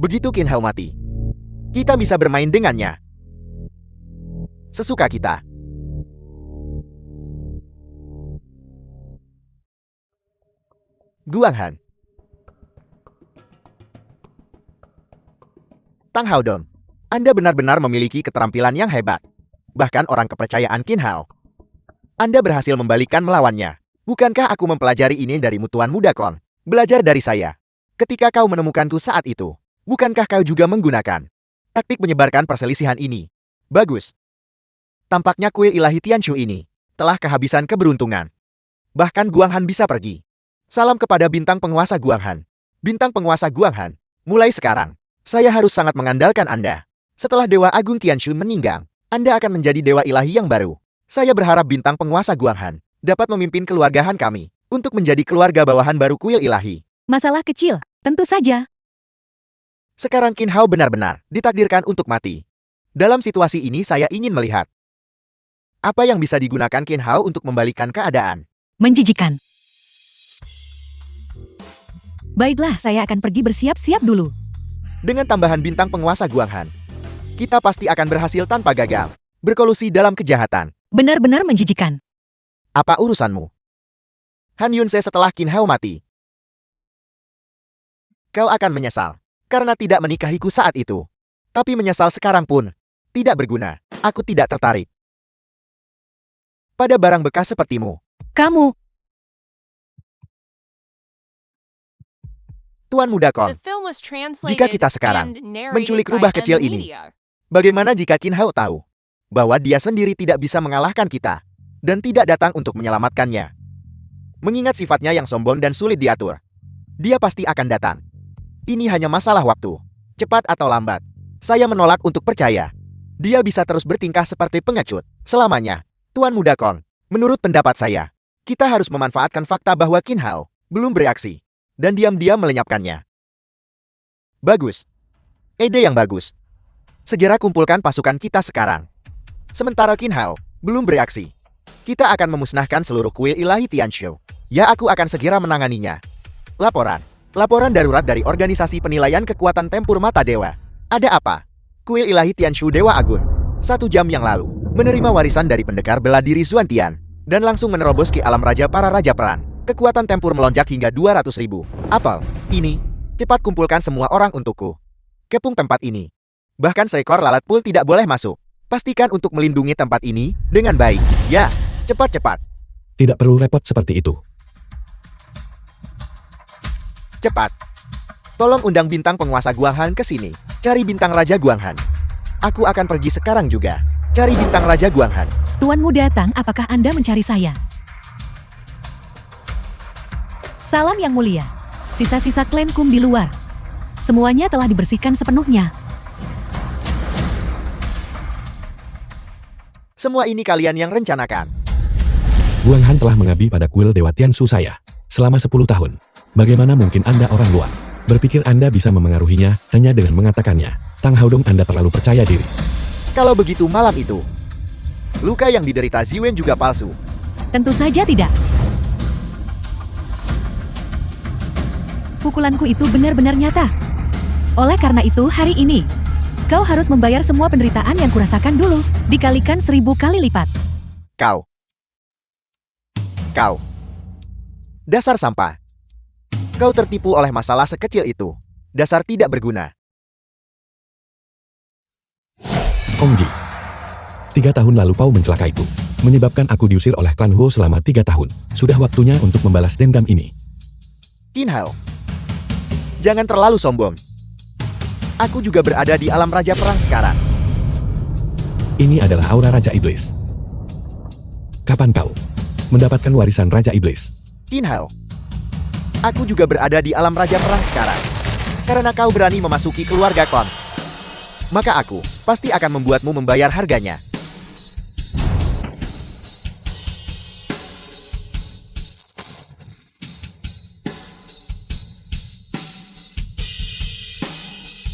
Begitu Qin Hao mati, kita bisa bermain dengannya. Sesuka kita. Guanghan. Tang Haodong, Anda benar-benar memiliki keterampilan yang hebat. Bahkan orang kepercayaan Qin Hao. Anda berhasil membalikkan melawannya. Bukankah aku mempelajari ini darimu Tuan Muda Kon? Belajar dari saya. Ketika kau menemukanku saat itu, bukankah kau juga menggunakan taktik menyebarkan perselisihan ini? Bagus. Tampaknya kuil ilahi Tianshu ini telah kehabisan keberuntungan. Bahkan Guanghan bisa pergi. Salam kepada bintang penguasa Guanghan. Bintang penguasa Guanghan, mulai sekarang, saya harus sangat mengandalkan Anda. Setelah Dewa Agung Tianshu meninggal, Anda akan menjadi dewa ilahi yang baru. Saya berharap bintang penguasa Guanghan dapat memimpin keluargahan kami untuk menjadi keluarga bawahan baru kuil ilahi. Masalah kecil, tentu saja. Sekarang Qin Hao benar-benar ditakdirkan untuk mati. Dalam situasi ini saya ingin melihat apa yang bisa digunakan Qin Hao untuk membalikkan keadaan. Menjijikan. Baiklah, saya akan pergi bersiap-siap dulu. Dengan tambahan bintang penguasa Guanghan, kita pasti akan berhasil tanpa gagal berkolusi dalam kejahatan. Benar-benar menjijikan. Apa urusanmu? Han Yunse setelah Qin Hao mati. Kau akan menyesal karena tidak menikahiku saat itu. Tapi menyesal sekarang pun tidak berguna. Aku tidak tertarik pada barang bekas sepertimu. Kamu, Tuan Muda Kon, The film was translated jika kita sekarang and narrated menculik by rubah M kecil ini, Media. bagaimana jika Qin Hao tahu bahwa dia sendiri tidak bisa mengalahkan kita dan tidak datang untuk menyelamatkannya? Mengingat sifatnya yang sombong dan sulit diatur, dia pasti akan datang. Ini hanya masalah waktu, cepat atau lambat. Saya menolak untuk percaya. Dia bisa terus bertingkah seperti pengecut selamanya. Tuan Muda Kon, menurut pendapat saya, kita harus memanfaatkan fakta bahwa Qin Hao belum bereaksi dan diam-diam melenyapkannya. Bagus. Ide yang bagus. Segera kumpulkan pasukan kita sekarang. Sementara Qin Hao belum bereaksi, kita akan memusnahkan seluruh kuil ilahi Tianshu. Ya, aku akan segera menanganinya. Laporan. Laporan darurat dari Organisasi Penilaian Kekuatan Tempur Mata Dewa. Ada apa? Kuil ilahi Tianshu Dewa Agung 1 jam yang lalu menerima warisan dari pendekar bela diri Zuantian dan langsung menerobos ke alam raja para raja perang. Kekuatan tempur melonjak hingga 200.000. Apel, ini, cepat kumpulkan semua orang untukku. Kepung tempat ini. Bahkan seekor lalat pun tidak boleh masuk. Pastikan untuk melindungi tempat ini dengan baik. Ya, cepat-cepat. Tidak perlu repot seperti itu. Cepat. Tolong undang bintang penguasa Guanghan ke sini. Cari bintang Raja Guanghan. Aku akan pergi sekarang juga. Cari bintang Raja Guanghan. Tuan Muda Tang, apakah Anda mencari saya? Salam yang mulia. Sisa-sisa klan Kum di luar. Semuanya telah dibersihkan sepenuhnya. Semua ini kalian yang rencanakan. Guanghan telah mengabdi pada kuil Dewa Tianshu saya selama 10 tahun. Bagaimana mungkin Anda orang luar berpikir Anda bisa memengaruhinya hanya dengan mengatakannya? Tang Haodong, Anda terlalu percaya diri. Kalau begitu malam itu, luka yang diderita Ziwen juga palsu. Tentu saja tidak. Pukulanku itu benar-benar nyata. Oleh karena itu hari ini, kau harus membayar semua penderitaan yang kurasakan dulu, dikalikan 1000 kali lipat. Kau. Dasar sampah. Kau tertipu oleh masalah sekecil itu. Dasar tidak berguna. Ongji. 3 tahun lalu Pau mencelakaiku, menyebabkan aku diusir oleh klan Huo selama 3 tahun. Sudah waktunya untuk membalas dendam ini. Qin Hao, jangan terlalu sombong. Aku juga berada di alam raja perang sekarang. Ini adalah aura Raja Iblis. Kapan kau mendapatkan warisan Raja Iblis? Qin Hao, aku juga berada di alam raja perang sekarang. Karena kau berani memasuki keluarga Kon, maka aku pasti akan membuatmu membayar harganya.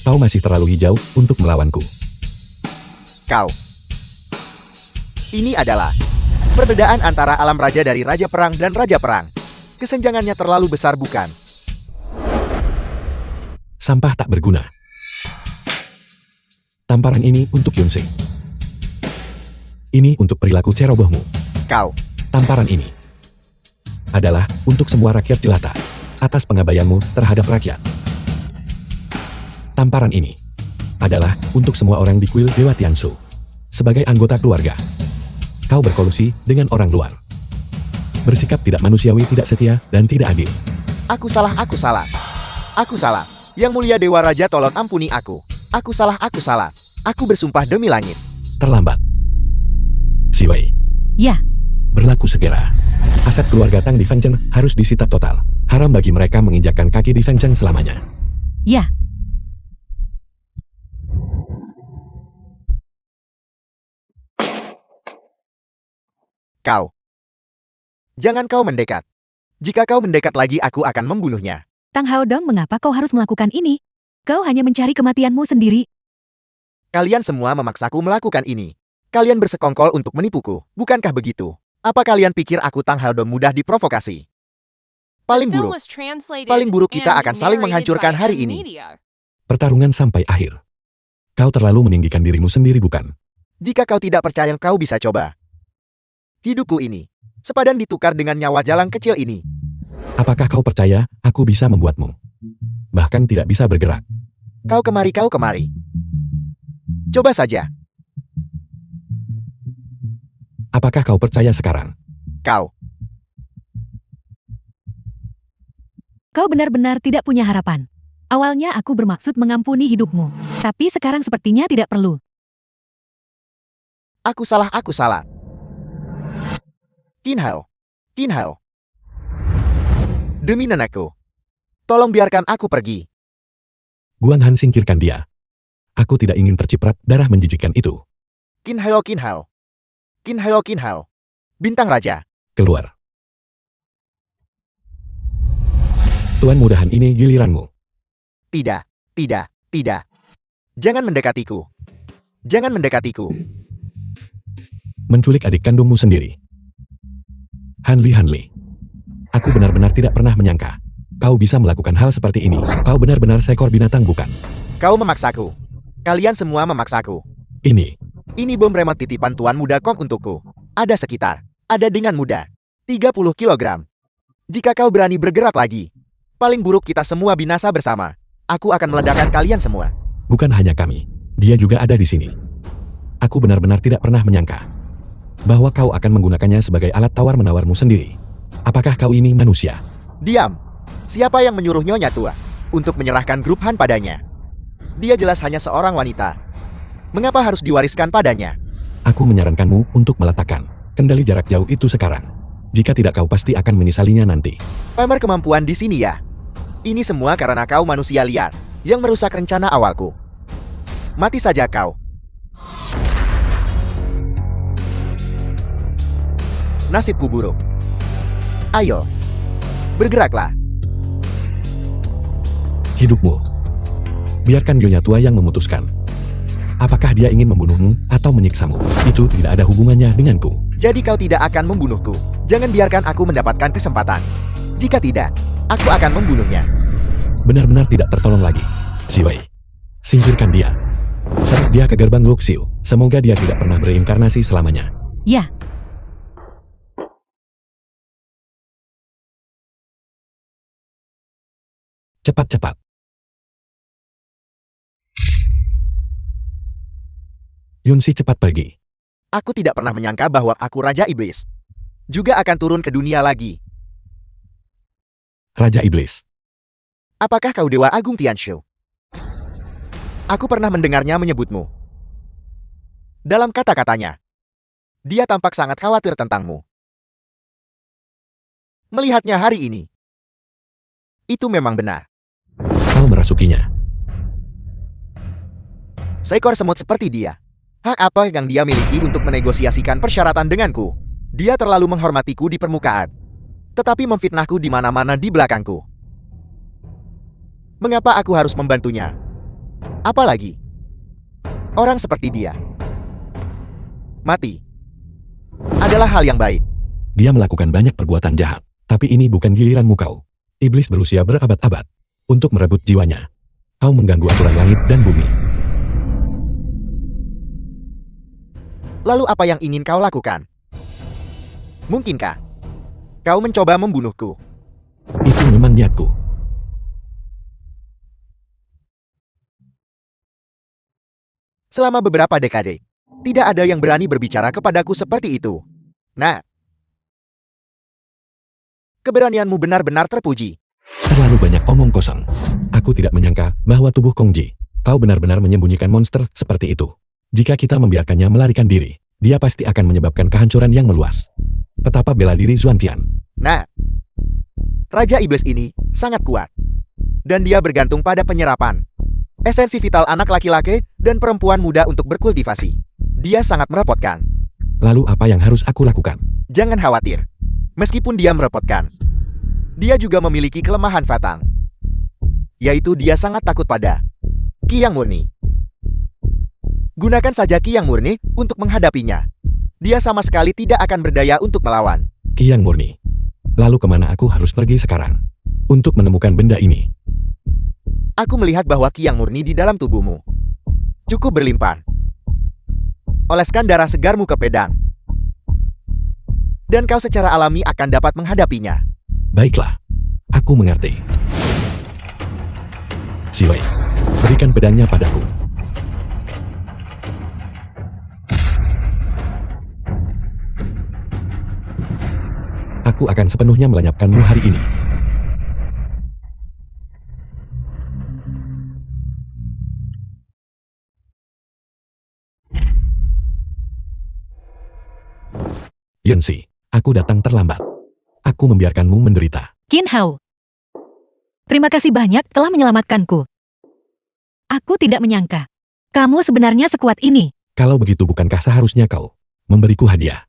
Kau masih terlalu hijau untuk melawanku. Kau. Ini adalah perbedaan antara alam raja dari Raja Perang dan Raja Perang. Kesenjangannya terlalu besar, bukan? Sampah tak berguna. Tamparan ini untuk Yunsing. Ini untuk perilaku cerobohmu. Kau. Tamparan ini adalah untuk semua rakyat jelata. atas pengabaianmu terhadap rakyat. Tamparan ini adalah untuk semua orang di kuil Dewa Tianshu. Sebagai anggota keluarga, kau berkolusi dengan orang luar. Bersikap tidak manusiawi, tidak setia, dan tidak adil. Aku salah, aku salah. Aku salah. Yang mulia Dewa Raja, tolong ampuni aku. Aku salah, aku salah. Aku bersumpah demi langit. Terlambat. Siwei, Ya, berlaku segera. Aset keluarga Tang di Fengcheng harus disita total. Haram bagi mereka menginjakkan kaki di Fengcheng selamanya. ya. Kau. Jangan kau mendekat. Jika kau mendekat lagi, aku akan membunuhnya. Tang Haodong, mengapa kau harus melakukan ini? Kau hanya mencari kematianmu sendiri. Kalian semua memaksaku melakukan ini. Kalian bersekongkol untuk menipuku, bukankah begitu? Apa kalian pikir aku Tang Haodong mudah diprovokasi? Paling The film buruk. was translated Paling buruk kita and akan saling narrated menghancurkan by hari M ini. Media. Pertarungan sampai akhir. Kau terlalu meninggikan dirimu sendiri, bukan? Jika kau tidak percaya, kau bisa coba. Hidupku ini sepadan ditukar dengan nyawa jalang kecil ini. Apakah kau percaya aku bisa membuatmu bahkan tidak bisa bergerak? Kau kemari, kau kemari. Coba saja. Apakah kau percaya sekarang? Kau. Kau benar-benar tidak punya harapan. Awalnya aku bermaksud mengampuni hidupmu, tapi sekarang sepertinya tidak perlu. Aku salah, aku salah. Qin Hao. Qin Hao. Demi nenekku. Tolong biarkan aku pergi. Guang Han, singkirkan dia. Aku tidak ingin terciprat darah menjijikkan itu. Qin Hao, Qin Hao. Qin Hao, Qin Hao. Bintang Raja. Keluar. Tuan Mudahan, ini giliranmu. Tidak, tidak, tidak. Jangan mendekatiku. Jangan mendekatiku. Menculik adik kandungmu sendiri. Hanli, Hanli. Aku benar-benar tidak pernah menyangka kau bisa melakukan hal seperti ini. Kau benar-benar seekor binatang, bukan? Kau memaksaku. Kalian semua memaksaku. Ini Ini bom remote titipan Tuan Muda Kong untukku. Ada sekitar. Ada dengan mudah. 30 kilogram. Jika kau berani bergerak lagi, paling buruk kita semua binasa bersama. Aku akan meledakkan kalian semua. bukan hanya kami. Dia juga ada di sini. Aku benar-benar tidak pernah menyangka bahwa kau akan menggunakannya sebagai alat tawar-menawarmu sendiri. Apakah kau ini manusia? Diam. Siapa yang menyuruh Nyonya Tua untuk menyerahkan grup Han padanya? Dia jelas hanya seorang wanita. Mengapa harus diwariskan padanya? Aku menyarankanmu untuk meletakkan kendali jarak jauh itu sekarang. Jika tidak, kau pasti akan menyesalinya nanti. Pamer kemampuan di sini ya. Ini semua karena kau manusia liar yang merusak rencana awalku. Mati saja kau. Nasibku buruk. Ayo, bergeraklah. Hidupmu. Biarkan Nyonya Tua yang memutuskan. Apakah dia ingin membunuhmu atau menyiksamu? Itu tidak ada hubungannya denganku. Jadi kau tidak akan membunuhku. Jangan biarkan aku mendapatkan kesempatan. Jika tidak, aku akan membunuhnya. Benar-benar tidak tertolong lagi. Siwei, singkirkan dia. Seret dia ke gerbang Luxiu. Semoga dia tidak pernah bereinkarnasi selamanya. Ya, Cepat-cepat. Yunsi, cepat pergi. Aku tidak pernah menyangka bahwa aku Raja Iblis juga akan turun ke dunia lagi. Raja Iblis. Apakah kau Dewa Agung Tianshu? Aku pernah mendengarnya menyebutmu. Dalam kata-katanya, dia tampak sangat khawatir tentangmu. Melihatnya hari ini, itu memang benar. Kau merasukinya. Seekor semut seperti dia. Hak apa yang dia miliki untuk menegosiasikan persyaratan denganku? Dia terlalu menghormatiku di permukaan, tetapi memfitnahku di mana-mana di belakangku. Mengapa aku harus membantunya? Apalagi orang seperti dia. Mati adalah hal yang baik. Dia melakukan banyak perbuatan jahat. Tapi ini bukan giliranmu kau. Iblis berusia berabad-abad untuk merebut jiwanya. Kau mengganggu aturan langit dan bumi. Lalu apa yang ingin kau lakukan? Mungkinkah kau mencoba membunuhku? Itu memang niatku. Selama beberapa dekade, tidak ada yang berani berbicara kepadaku seperti itu. Nah, keberanianmu benar-benar terpuji. Terlalu banyak omong kosong. Aku tidak menyangka bahwa tubuh Kongji, kau benar-benar menyembunyikan monster seperti itu. Jika kita membiarkannya melarikan diri, dia pasti akan menyebabkan kehancuran yang meluas. Betapa bela diri Zuantian. Nah, Raja Iblis ini sangat kuat. Dan dia bergantung pada penyerapan esensi vital anak laki-laki dan perempuan muda untuk berkultivasi. Dia sangat merepotkan. Lalu apa yang harus aku lakukan? Jangan khawatir. Meskipun dia merepotkan, dia juga memiliki kelemahan fatal. Yaitu dia sangat takut pada Ki Yang Murni. Gunakan saja Ki Yang Murni untuk menghadapinya. Dia sama sekali tidak akan berdaya untuk melawan. Ki Yang Murni. Lalu kemana aku harus pergi sekarang? Untuk menemukan benda ini. Aku melihat bahwa Ki Yang Murni di dalam tubuhmu cukup berlimpah. Oleskan darah segarmu ke pedang. Dan kau secara alami akan dapat menghadapinya. Baiklah. Aku mengerti. Siwei, berikan pedangnya padaku. Aku akan sepenuhnya melenyapkanmu hari ini. Yanxi, aku datang terlambat. Aku membiarkanmu menderita. Qin Hao. Terima kasih banyak telah menyelamatkanku. Aku tidak menyangka. Kamu sebenarnya sekuat ini. Kalau begitu bukankah seharusnya kau memberiku hadiah?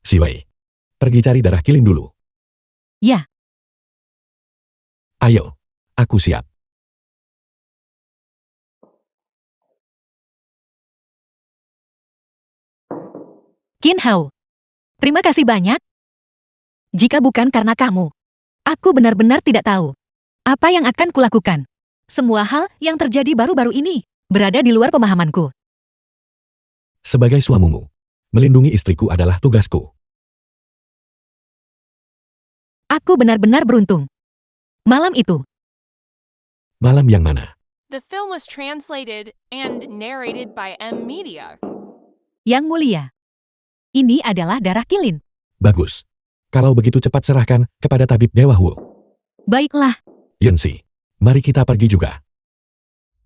Siwei, pergi cari darah kilin dulu. Ya. Ayo, aku siap. Qin Hao. Terima kasih banyak. Jika bukan karena kamu, aku benar-benar tidak tahu apa yang akan kulakukan. Semua hal yang terjadi baru-baru ini berada di luar pemahamanku. Sebagai suamimu, melindungi istriku adalah tugasku. Aku benar-benar beruntung. Malam itu, Malam yang mana? The film was translated and narrated by M Media. Yang Mulia, ini adalah darah kilin. Bagus. Kalau begitu cepat serahkan kepada tabib Dewa Wu. Baiklah, Yanxi, mari kita pergi juga.